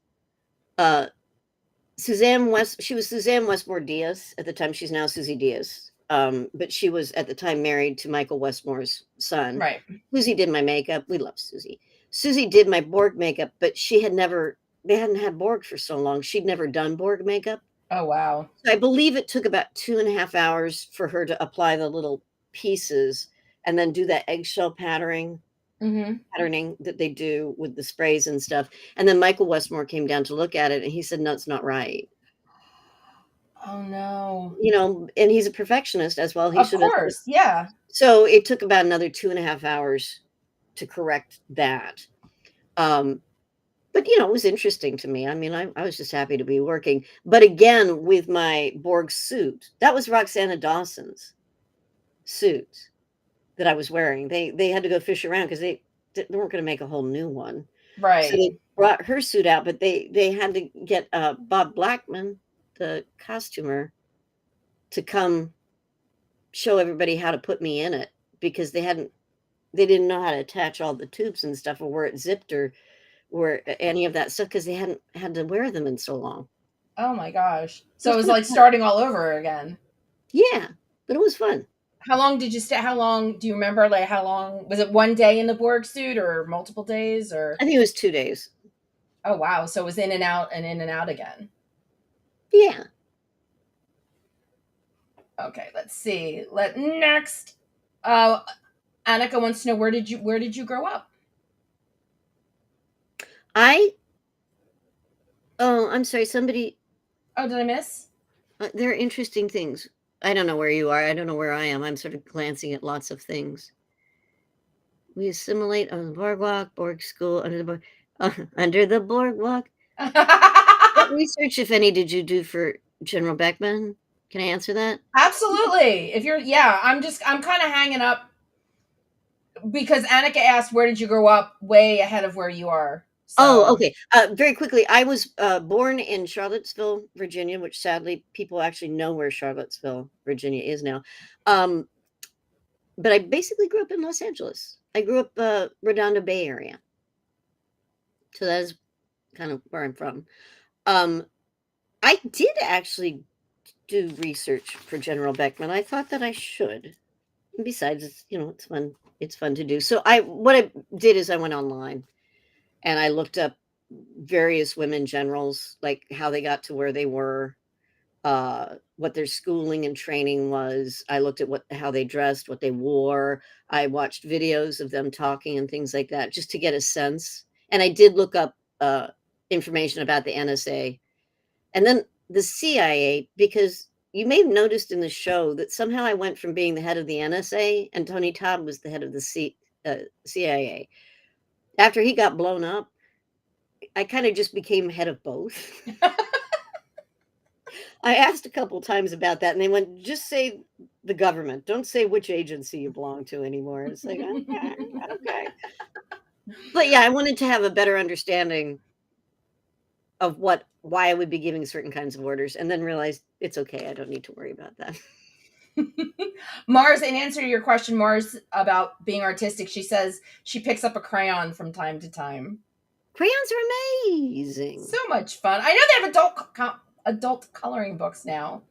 she was Suzanne Westmore Diaz at the time. She's now Susie Diaz. But she was at the time married to Michael Westmore's son. Right. Susie did my makeup. We love Susie. Susie did my Borg makeup, but they hadn't had Borg for so long. She'd never done Borg makeup. Oh, wow. So I believe it took about 2.5 hours for her to apply the little pieces and then do that eggshell patterning patterning that they do with the sprays and stuff. And then Michael Westmore came down to look at it, and he said, no, it's not right. Oh, no. And he's a perfectionist as well. Of course, yeah. So it took about another 2.5 hours to correct that. But, it was interesting to me. I mean, I was just happy to be working. But again, with my Borg suit, that was Roxana Dawson's suit that I was wearing. They had to go fish around because they weren't going to make a whole new one. Right. So they brought her suit out, but they had to get Bob Blackman, the costumer, to come show everybody how to put me in it, because they didn't know how to attach all the tubes and stuff, or where it zipped, or any of that stuff, because they hadn't had to wear them in so long. Oh my gosh. So it was like starting all over again. Yeah, but it was fun. How long did you stay? How long do you remember? Like, how long was it? One day in the Borg suit, or multiple days? Or I think it was 2 days. Oh wow! So it was in and out and in and out again. Yeah. Okay, let's see. Next. Annika wants to know, where did you grow up? I'm sorry, somebody. Oh, did I miss? There are interesting things. I don't know where you are. I don't know where I am. I'm sort of glancing at lots of things. We assimilate on the boardwalk, Borg school, under the boardwalk. What research, if any, did you do for General Beckman? Can I answer that? Absolutely. I'm kind of hanging up because Annika asked, where did you grow up, way ahead of where you are. So. Oh, okay. Very quickly, I was born in Charlottesville, Virginia, which sadly people actually know where Charlottesville, Virginia is now. But I basically grew up in Los Angeles. I grew up Redondo Bay area. So that is kind of where I'm from. I did actually do research for General Beckman. I thought that I should. And besides, it's fun. It's fun to do. So what I did is I went online and I looked up various women generals, like how they got to where they were, what their schooling and training was. I looked at how they dressed, what they wore. I watched videos of them talking and things like that, just to get a sense. And I did look up information about the NSA and then the CIA, because you may have noticed in the show that somehow I went from being the head of the NSA, and Tony Todd was the head of the CIA. After he got blown up, I kind of just became head of both. I asked a couple times about that, and they went, just say the government. Don't say which agency you belong to anymore. It's like, okay. But yeah, I wanted to have a better understanding of why I would be giving certain kinds of orders, and then realized it's okay. I don't need to worry about that. Mars, in answer to your question, Mars, about being artistic, she says she picks up a crayon from time to time. Crayons are amazing. So much fun. I know they have adult coloring books now.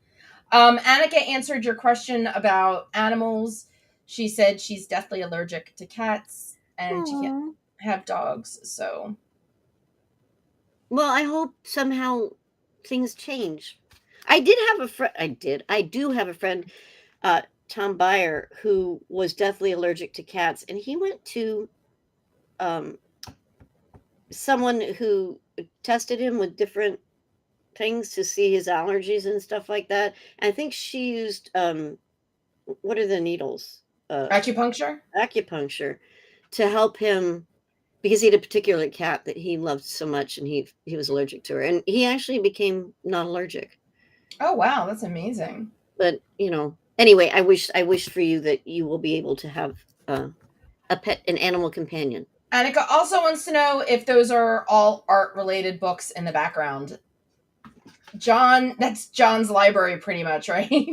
Annika answered your question about animals. She said she's deathly allergic to cats, and she can't have dogs. So, well, I hope somehow things change. I did have a friend. I do have a friend, Tom Byer, who was deathly allergic to cats, and he went to someone who tested him with different things to see his allergies and stuff like that. And I think she used what are the needles? Acupuncture to help him, because he had a particular cat that he loved so much, and he was allergic to her, and he actually became not allergic. Oh wow, that's amazing. But anyway, I wish for you that you will be able to have a pet, an animal companion. Annika also wants to know if those are all art related books in the background. John, that's John's library pretty much, right?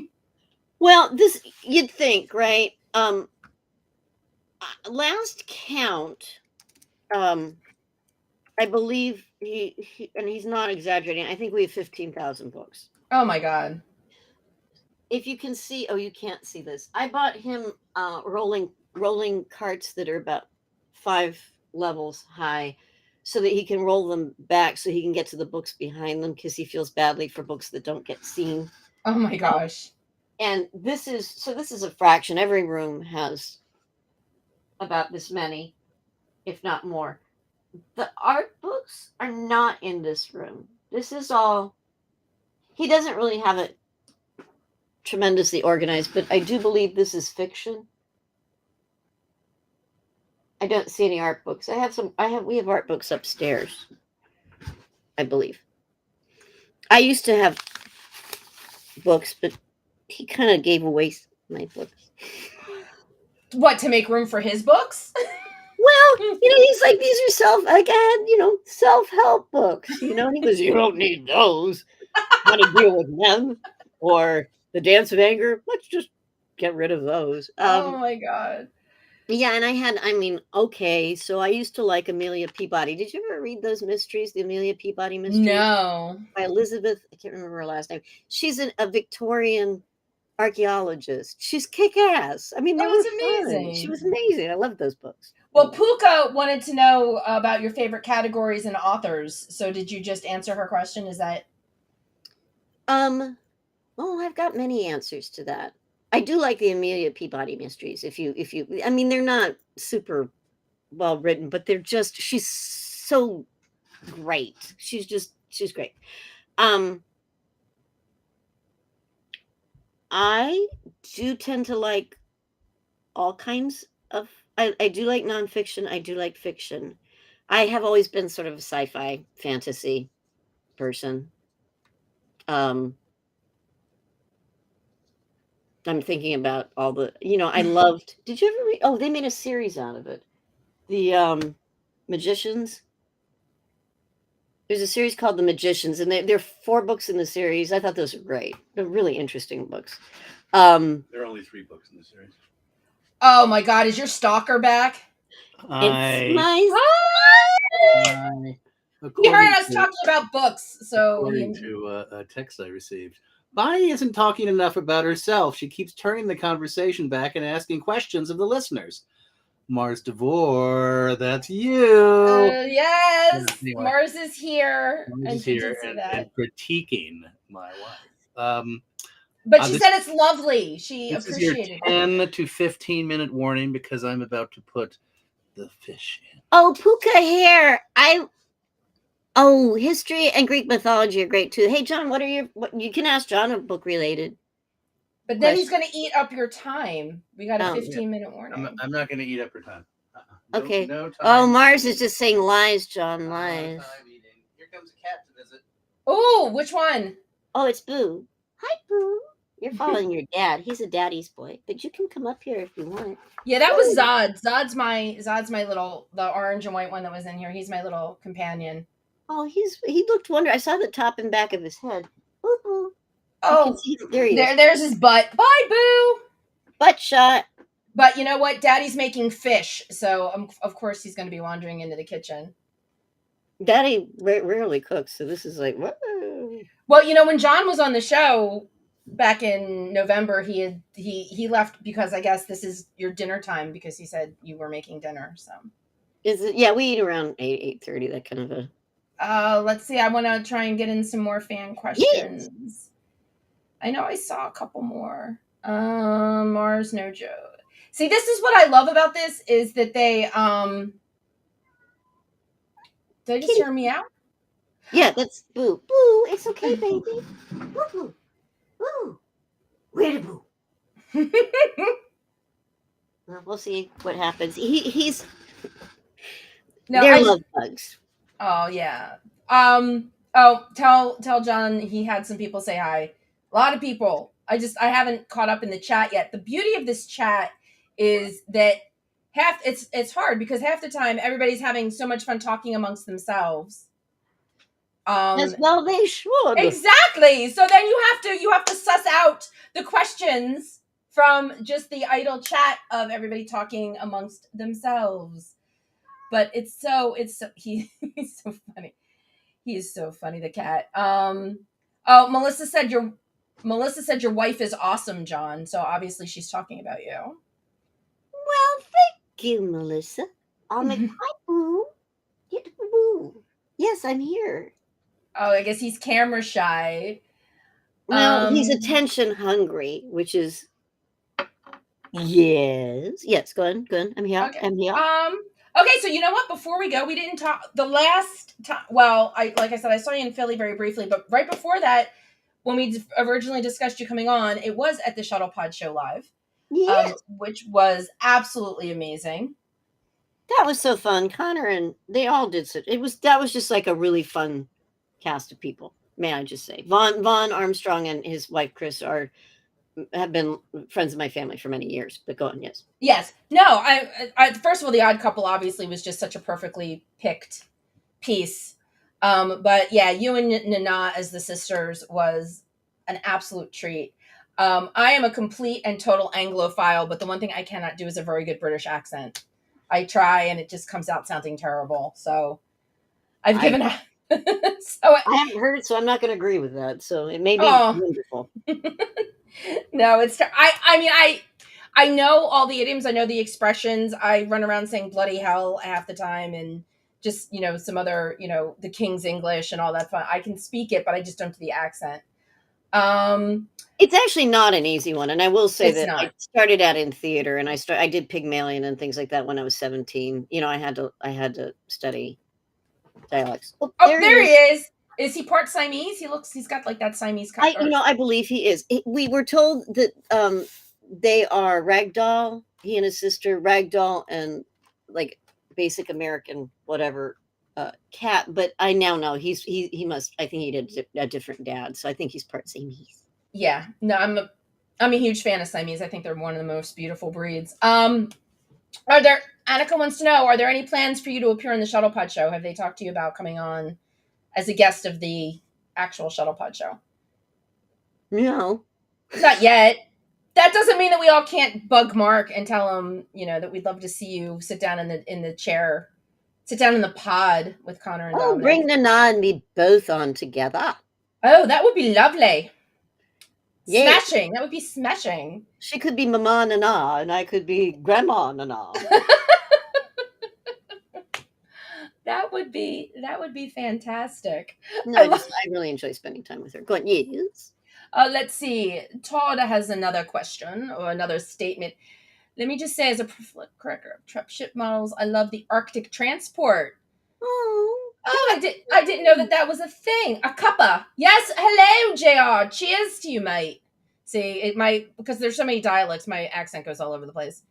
Well, this, you'd think, right? Last count, I believe he and he's not exaggerating, I think we have 15,000 books. Oh my God. If you can see, you can't see this. I bought him rolling carts that are about 5 levels high, so that he can roll them back so he can get to the books behind them, because he feels badly for books that don't get seen. Oh my gosh. And this is a fraction. Every room has about this many. if not more. The art books are not in this room. This is all. He doesn't really have it tremendously organized, but I do believe this is fiction. I don't see any art books. We have art books upstairs, I believe. I used to have books, but he kind of gave away my books. What, to make room for his books? Well, he's like, these are self-help books, and he goes, you don't need those. Want to deal with them or the Dance of Anger? Let's just get rid of those. Oh my God. Yeah, and okay, so I used to like Amelia Peabody. Did you ever read those mysteries, the Amelia Peabody mysteries? No. By Elizabeth, I can't remember her last name. She's a Victorian archaeologist. She's kick-ass. They were amazing. Fun. She was amazing. I loved those books. Well, Puka wanted to know about your favorite categories and authors. So did you just answer her question? Is that... Well, I've got many answers to that. I do like the Amelia Peabody mysteries. They're not super well written, but she's so great. She's great. I do tend to like all kinds of, I do like nonfiction. I do like fiction. I have always been sort of a sci-fi fantasy person. I'm thinking about all the, I loved, did you ever read, they made a series out of it. The Magicians. There's a series called The Magicians, and there are 4 books in the series. I thought those were great. They're really interesting books. There are only 3 books in the series. Oh my God, is your stalker back? It's my He heard us talking about books, so according to a text I received. Bonnie isn't talking enough about herself. She keeps turning the conversation back and asking questions of the listeners. Mars DeVore, that's you. Yes, anyway, Mars is here. Mars is here and critiquing my wife. But she said it's lovely. She appreciated it. 10 to 15 minute warning because I'm about to put the fish in. Oh, Puka here. History and Greek mythology are great too. Hey, John, you can ask John a book related. But then he's going to eat up your time. We got a 15-minute warning. I'm not going to eat up your time. Okay. No time. Oh, Mars is just saying lies, John, lies. Here comes a cat to visit. Oh, which one? Oh, it's Boo. Hi, Boo. You're following your dad. He's a daddy's boy, but you can come up here if you want. Yeah, that was Zod. Zod's my little, the orange and white one that was in here. He's my little companion. Oh, he looked wonderful. I saw the top and back of his head. Boo, boo. Oh, there he is. There's his butt. Bye, Boo. Butt shot. But you know what? Daddy's making fish, so of course he's going to be wandering into the kitchen. Daddy rarely cooks, so this is like, whoa. Well, when John was on the show back in November, he left because I guess this is your dinner time because he said you were making dinner. So is it? Yeah, we eat around 8:30. That kind of a. Let's see. I want to try and get in some more fan questions. Yes. I know I saw a couple more. Mars no joke. See, this is what I love about this is that they did I just hear me out? Yeah, that's Boo. Boo, it's okay, baby. Boo, boo. Boo. Where the Boo? Well, we'll see what happens. He's they're love bugs. Oh yeah. Tell John he had some people say hi. A lot of people. I haven't caught up in the chat yet. The beauty of this chat is that it's hard because half the time everybody's having so much fun talking amongst themselves. As well they should. Exactly. So then you have to suss out the questions from just the idle chat of everybody talking amongst themselves. But he's so funny. He is so funny, the cat. Melissa said your wife is awesome, John. So obviously she's talking about you. Well, thank you, Melissa. Hi, Boo. Get Boo. Yes, I'm here. Oh, I guess he's camera shy. No, he's attention hungry, which is yes. Go on. I'm here. Okay. I'm here. Okay, so you know what? Before we go, we didn't talk the last time. Well, like I said, I saw you in Philly very briefly, but right before that, when we originally discussed you coming on, it was at the Shuttle Pod Show Live, Yes. which was absolutely amazing. That was so fun. Connor and they all did so. That was just like a really fun cast of people. May I just say, Vaughn Armstrong and his wife Chris have been friends of my family for many years. But go on, yes. Yes. No, I first of all, The Odd Couple obviously was just such a perfectly picked piece. But yeah, you and Nana as the sisters was an absolute treat. I am a complete and total Anglophile, but the one thing I cannot do is a very good British accent. I try and it just comes out sounding terrible. So I've given up. I haven't heard it, so I'm not going to agree with that. So it may be wonderful. No, it's. I mean, I know all the idioms. I know the expressions. I run around saying bloody hell half the time, and just some other the King's English and all that fun. I can speak it, but I just don't do the accent. It's actually not an easy one, and I will say that not. I started out in theater, and I did Pygmalion and things like that when I was 17. I had to study dialects. Oh, there he is. Is he part Siamese? He's got like that Siamese cut. I believe he is. We were told that they are ragdoll. He and his sister ragdoll and like basic American whatever cat. But I now know he must. I think he did a different dad, so I think he's part Siamese. Yeah, no, I'm a huge fan of Siamese. I think they're one of the most beautiful breeds. Annika wants to know, are there any plans for you to appear on the Shuttle Pod Show? Have they talked to you about coming on as a guest of the actual Shuttle Pod Show? No. Not yet. That doesn't mean that we all can't bug Mark and tell him, that we'd love to see you sit down in the chair, sit down in the pod with Connor and Dominic. Bring Nana and me both on together. Oh, that would be lovely. Yeah. Smashing. That would be smashing. She could be Mama Nana and I could be Grandma Nana. That would be fantastic. No, I really enjoy spending time with her. Go on, yes. Let's see. Todd has another question or another statement. Let me just say, as a corrector of ship models, I love the Arctic transport. Oh, I didn't know that was a thing. A cuppa. Yes, hello, JR. Cheers to you, mate. See, because there's so many dialects, my accent goes all over the place.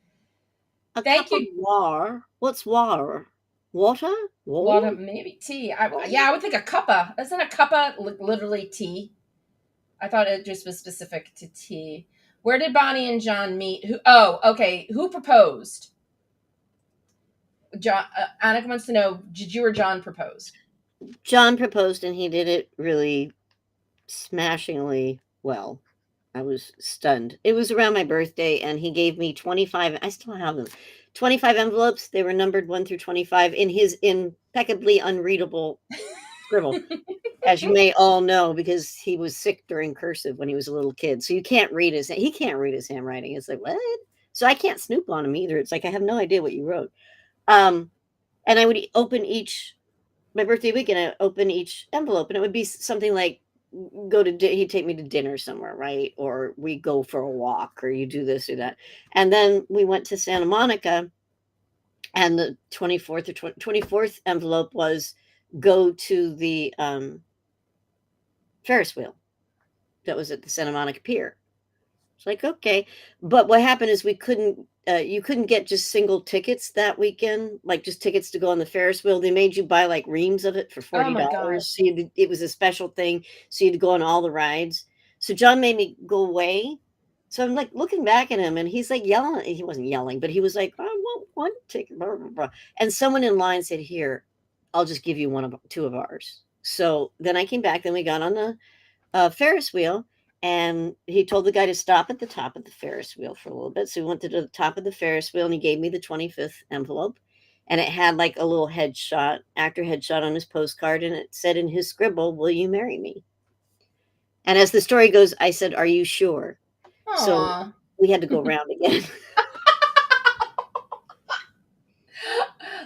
Thank you. War. What's war? Water? Water, maybe tea. I would think a cuppa. Isn't a cuppa literally tea? I thought it just was specific to tea. Where did Bonnie and John meet? Who proposed? John. Annika wants to know, did you or John propose? John proposed, and he did it really smashingly well. I was stunned. It was around my birthday, and he gave me 25. I still have them. 25 envelopes. They were numbered 1 through 25 in his impeccably unreadable scribble, as you may all know, because he was sick during cursive when he was a little kid. So he can't read his handwriting. It's like, what? So I can't snoop on him either. It's like, I have no idea what you wrote. And I would open my birthday weekend, I open each envelope, and it would be something like, he'd take me to dinner somewhere, right? Or we go for a walk, or you do this or that. And then we went to Santa Monica, and the 24th envelope was go to the Ferris wheel that was at the Santa Monica Pier. It's like, okay. But what happened is you couldn't get just single tickets that weekend, like just tickets to go on the Ferris wheel. They made you buy like reams of it for $40. So it was a special thing. So you had to go on all the rides. So John made me go away. So I'm like looking back at him, and he's like yelling. He wasn't yelling, but he was like, I want one ticket. Blah, blah, blah. And someone in line said, here, I'll just give you two of ours. So then I came back. Then we got on the Ferris wheel. And he told the guy to stop at the top of the Ferris wheel for a little bit. So we went to the top of the Ferris wheel, and he gave me the 25th envelope. And it had like a little actor headshot on his postcard. And it said in his scribble, will you marry me? And as the story goes, I said, are you sure? Aww. So we had to go around again.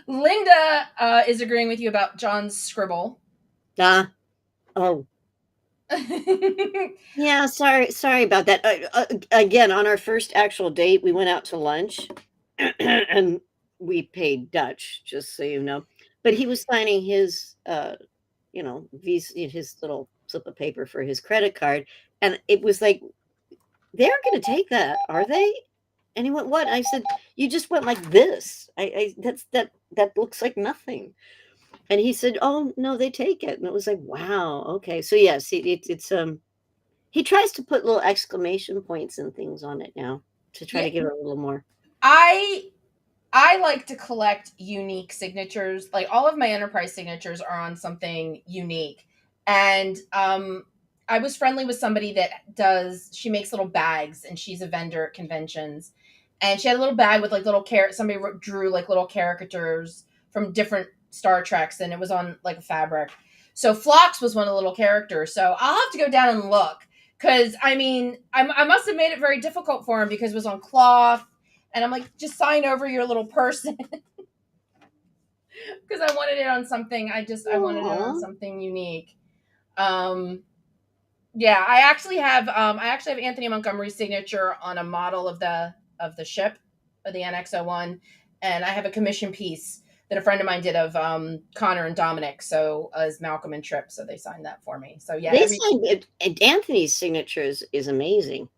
Linda is agreeing with you about John's scribble. Oh. Yeah, sorry about that. Again, on our first actual date, we went out to lunch, and we paid Dutch, just so you know. But he was signing his, Visa, his little slip of paper for his credit card, and it was like, they aren't going to take that, are they? And he went, "What?" I said, "You just went like this. That looks like nothing." And he said, "Oh no, they take it." And it was like, wow, okay. So yes, it's he tries to put little exclamation points and things on it now to try to give it a little more. I like to collect unique signatures. Like all of my Enterprise signatures are on something unique. And I was friendly with somebody that she makes little bags, and she's a vendor at conventions. And she had a little bag with like little somebody drew like little caricatures from different Star Treks, and it was on like a fabric. So Phlox was one of the little characters. So I'll have to go down and look. Because, I mean, I must have made it very difficult for him because it was on cloth. And I'm like, just sign over your little person. Because I wanted it on something. I wanted it on something unique. Yeah, I actually have Anthony Montgomery's signature on a model of the ship, of the NX-01, and I have a commission piece that a friend of mine did of Connor and Dominic, so as Malcolm and Trip, so they signed that for me. So yeah, Anthony's signature is amazing.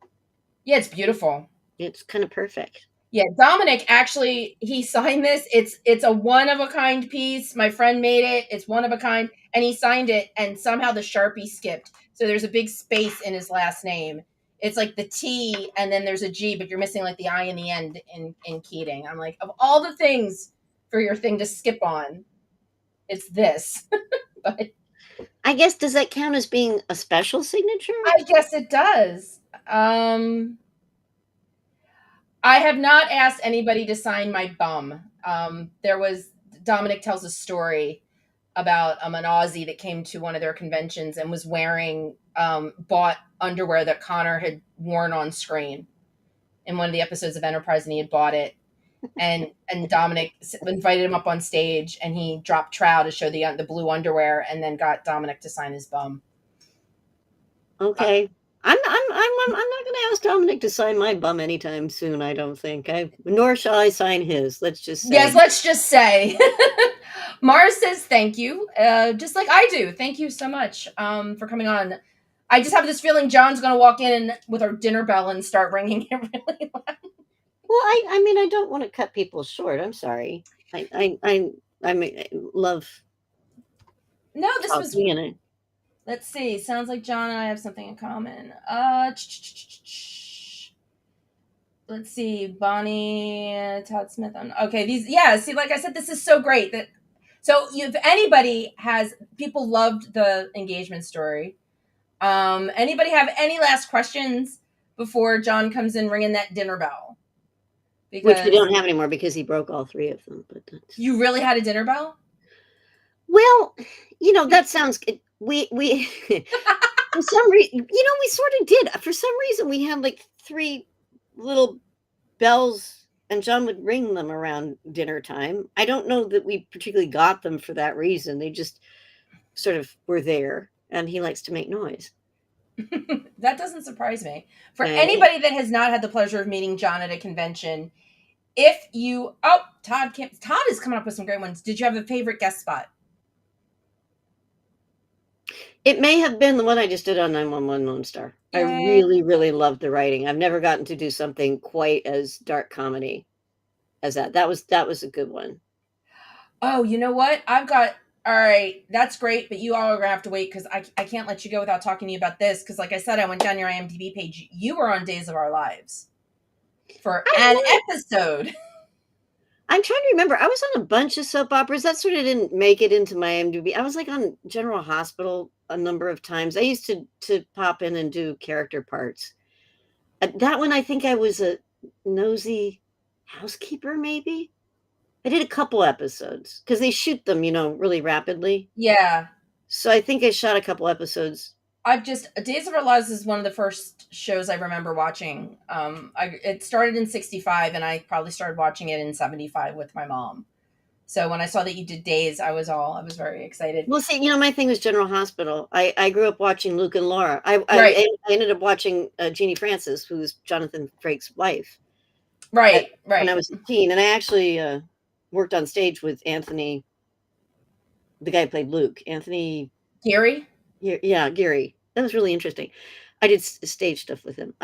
Yeah, it's beautiful. It's kind of perfect. Yeah, Dominic actually, he signed this. It's a one of a kind piece. My friend made it. It's one of a kind, and he signed it, and somehow the Sharpie skipped. So there's a big space in his last name. It's like the T, and then there's a G, but you're missing like the I in the end in Keating. I'm like, of all the things for your thing to skip on, it's this. But I guess, does that count as being a special signature? I guess it does. I have not asked anybody to sign my bum. Dominic tells a story about an Aussie that came to one of their conventions and was wearing bought underwear that Connor had worn on screen in one of the episodes of Enterprise, and he had bought it. And Dominic invited him up on stage, and he dropped trow to show the blue underwear, and then got Dominic to sign his bum. Okay. I'm not going to ask Dominic to sign my bum anytime soon. I don't think. Nor shall I sign his. Let's just say. Yes, let's just say. Mars says thank you, just like I do. Thank you so much for coming on. I just have this feeling John's going to walk in with our dinner bell and start ringing it really loud. Well, I mean, I don't want to cut people short. I'm sorry. I love. No, this was. Let's see. Sounds like John and I have something in common. Let's see. Bonnie, Todd Smith. Okay, see, like I said, this is so great. So if anybody people loved the engagement story. Anybody have any last questions before John comes in ringing that dinner bell? Which we don't have anymore because he broke all three of them. But you really had a dinner bell? Well, that sounds good. We for some reason, we sort of did. For some reason, we had like three little bells, and John would ring them around dinner time. I don't know that we particularly got them for that reason. They just sort of were there, and he likes to make noise. That doesn't surprise me. For anybody that has not had the pleasure of meeting John at a convention, Todd is coming up with some great ones. Did you have a favorite guest spot? It may have been the one I just did on 911 Lone Star. Yay. I really, really loved the writing. I've never gotten to do something quite as dark comedy as that. That was a good one. Oh, you know what? All right, that's great, but you all are going to have to wait because I can't let you go without talking to you about this. Because like I said, I went down your IMDb page. You were on Days of Our Lives for an episode. I'm trying to remember. I was on a bunch of soap operas. That sort of didn't make it into my IMDb. I was like on General Hospital a number of times. I used to pop in and do character parts. That one, I think I was a nosy housekeeper, maybe. I did a couple episodes because they shoot them, really rapidly. Yeah. So I think I shot a couple episodes. Days of Our Lives is one of the first shows I remember watching. It started in 65, and I probably started watching it in 75 with my mom. So when I saw that you did Days, I was very excited. Well, see, my thing was General Hospital. I grew up watching Luke and Laura. I ended up watching Jeannie Francis, who's Jonathan Frakes' wife. Right. When I was 18, and I actually worked on stage with Anthony, the guy who played Luke, Anthony Gary. Yeah, Gary. That was really interesting. I did stage stuff with him.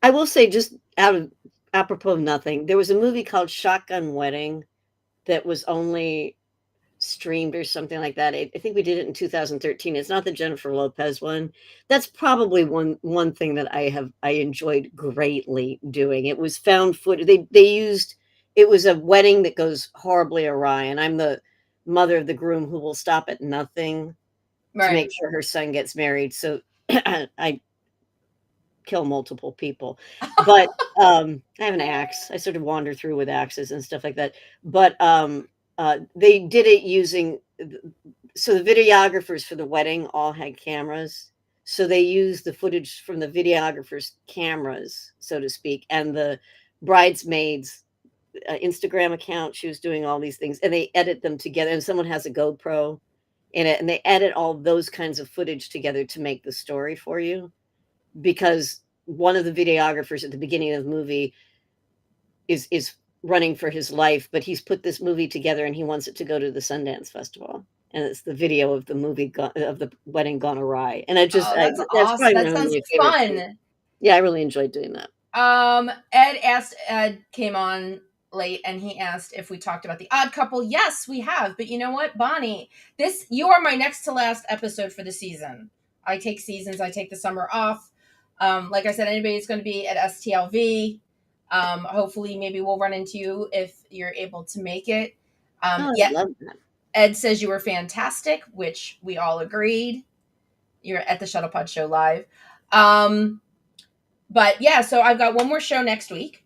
I will say, just apropos of nothing, there was a movie called Shotgun Wedding that was only streamed or something like that. I think we did it in 2013. It's not the Jennifer Lopez one. That's probably one thing that I enjoyed greatly doing. It was found footage. They used, it was a wedding that goes horribly awry, and I'm the mother of the groom who will stop at nothing to make sure her son gets married. So I kill multiple people, but I have an axe. I sort of wander through with axes and stuff like that. But they did it using, so the videographers for the wedding all had cameras. So they used the footage from the videographers' cameras, so to speak, and the bridesmaids' Instagram account. She was doing all these things, and they edit them together. And someone has a GoPro in it, and they edit all those kinds of footage together to make the story for you. Because one of the videographers at the beginning of the movie is running for his life, but he's put this movie together and he wants it to go to the Sundance Festival. And it's the video of the movie of the wedding gone awry. And that's awesome. probably that sounds fun. Things. Yeah, I really enjoyed doing that. Ed came on late and he asked if we talked about The Odd Couple. Yes, we have. But you know what, Bonnie, you are my next to last episode for the season. I take seasons. I take the summer off. Like I said, anybody's going to be at STLV. Hopefully, maybe we'll run into you if you're able to make it. I love that. Ed says you were fantastic, which we all agreed. You're at the Shuttle Pod Show live. But yeah, so I've got one more show next week.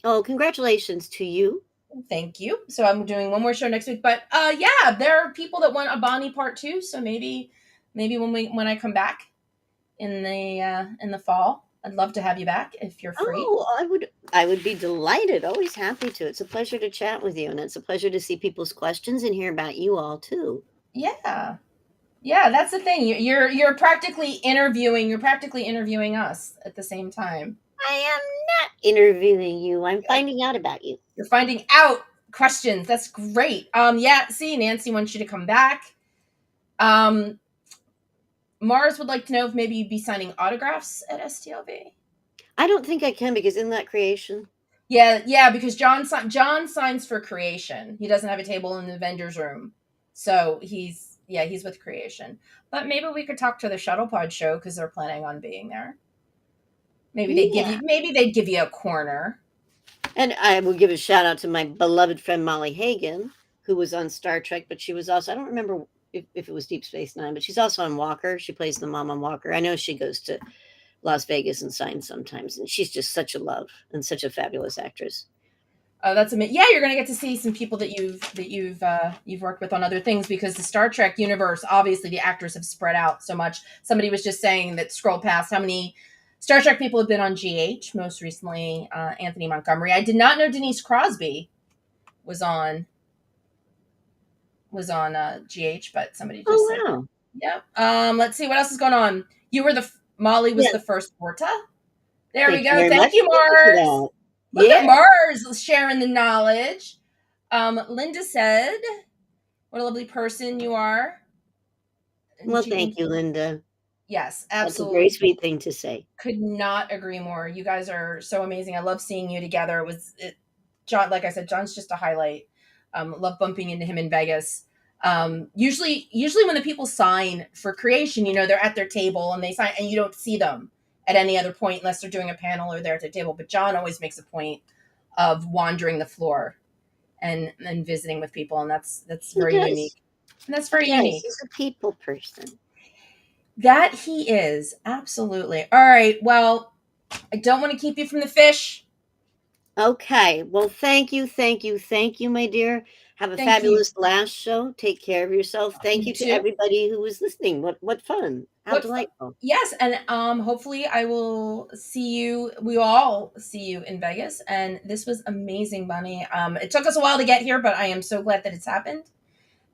Oh, congratulations to you. Thank you. So I'm doing one more show next week. But yeah, there are people that want a Bonnie part 2. So maybe when I come back in the fall, I'd love to have you back if you're free. Oh, I would be delighted. Always happy to. It's a pleasure to chat with you, and it's a pleasure to see people's questions and hear about you all too. Yeah. Yeah, that's the thing. You're practically interviewing. You're practically interviewing us at the same time. I am not interviewing you. I'm finding out about you. You're finding out questions. That's great. Yeah. See, Nancy wants you to come back. Mars would like to know if maybe you'd be signing autographs at STLV. I don't think I can, because isn't that creation? Yeah, because John signs for creation. He doesn't have a table in the vendor's room, so he's with creation. But maybe we could talk to the Shuttle Pod Show because they're planning on being there. Maybe they'd give you a corner. And I will give a shout out to my beloved friend Molly Hagan, who was on Star Trek, but she was also, I don't remember if it was Deep Space Nine, but she's also on Walker. She plays the mom on Walker. I know she goes to Las Vegas and signs sometimes, and she's just such a love and such a fabulous actress. Oh, that's amazing! Yeah, you're going to get to see some people that you've worked with on other things, because the Star Trek universe, obviously, the actors have spread out so much. Somebody was just saying that scrolled past how many Star Trek people have been on GH. Most recently, Anthony Montgomery. I did not know Denise Crosby was on GH, but somebody just said, wow. Yeah. Let's see what else is going on. Molly was the first Porta. There we go. Thank you, Mars. Look at Mars sharing the knowledge. Linda said, "What a lovely person you are." Well, thank you, Linda. Yes, absolutely. That's a very sweet thing to say. Could not agree more. You guys are so amazing. I love seeing you together. John, like I said, John's just a highlight. Love bumping into him in Vegas. Usually when the people sign for creation, they're at their table and they sign, and you don't see them at any other point unless they're doing a panel or they're at their table. But John always makes a point of wandering the floor and visiting with people, and that's very unique. And that's very unique. He's a people person. That he is, absolutely. All right. Well, I don't want to keep you from the fish. Okay. Well, thank you, my dear. Have a fabulous last show. Take care of yourself. Thank you to everybody who was listening. What fun. How delightful. Yes, and hopefully I will see you. We all see you in Vegas. And this was amazing, Bonnie. It took us a while to get here, but I am so glad that it's happened.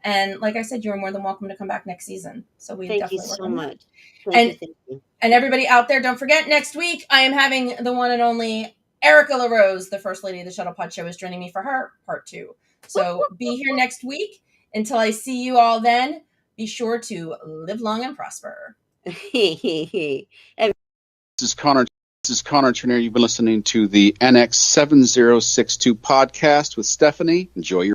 And like I said, you're more than welcome to come back next season. So thank you so much. Thank you. And everybody out there, don't forget, next week I am having the one and only Erica LaRose, the First Lady of the Shuttle Pod Show, is joining me for her part 2. So be here next week. Until I see you all then, be sure to live long and prosper. This is Connor Turner. You've been listening to the NX 7062 podcast with Stephanie. Enjoy your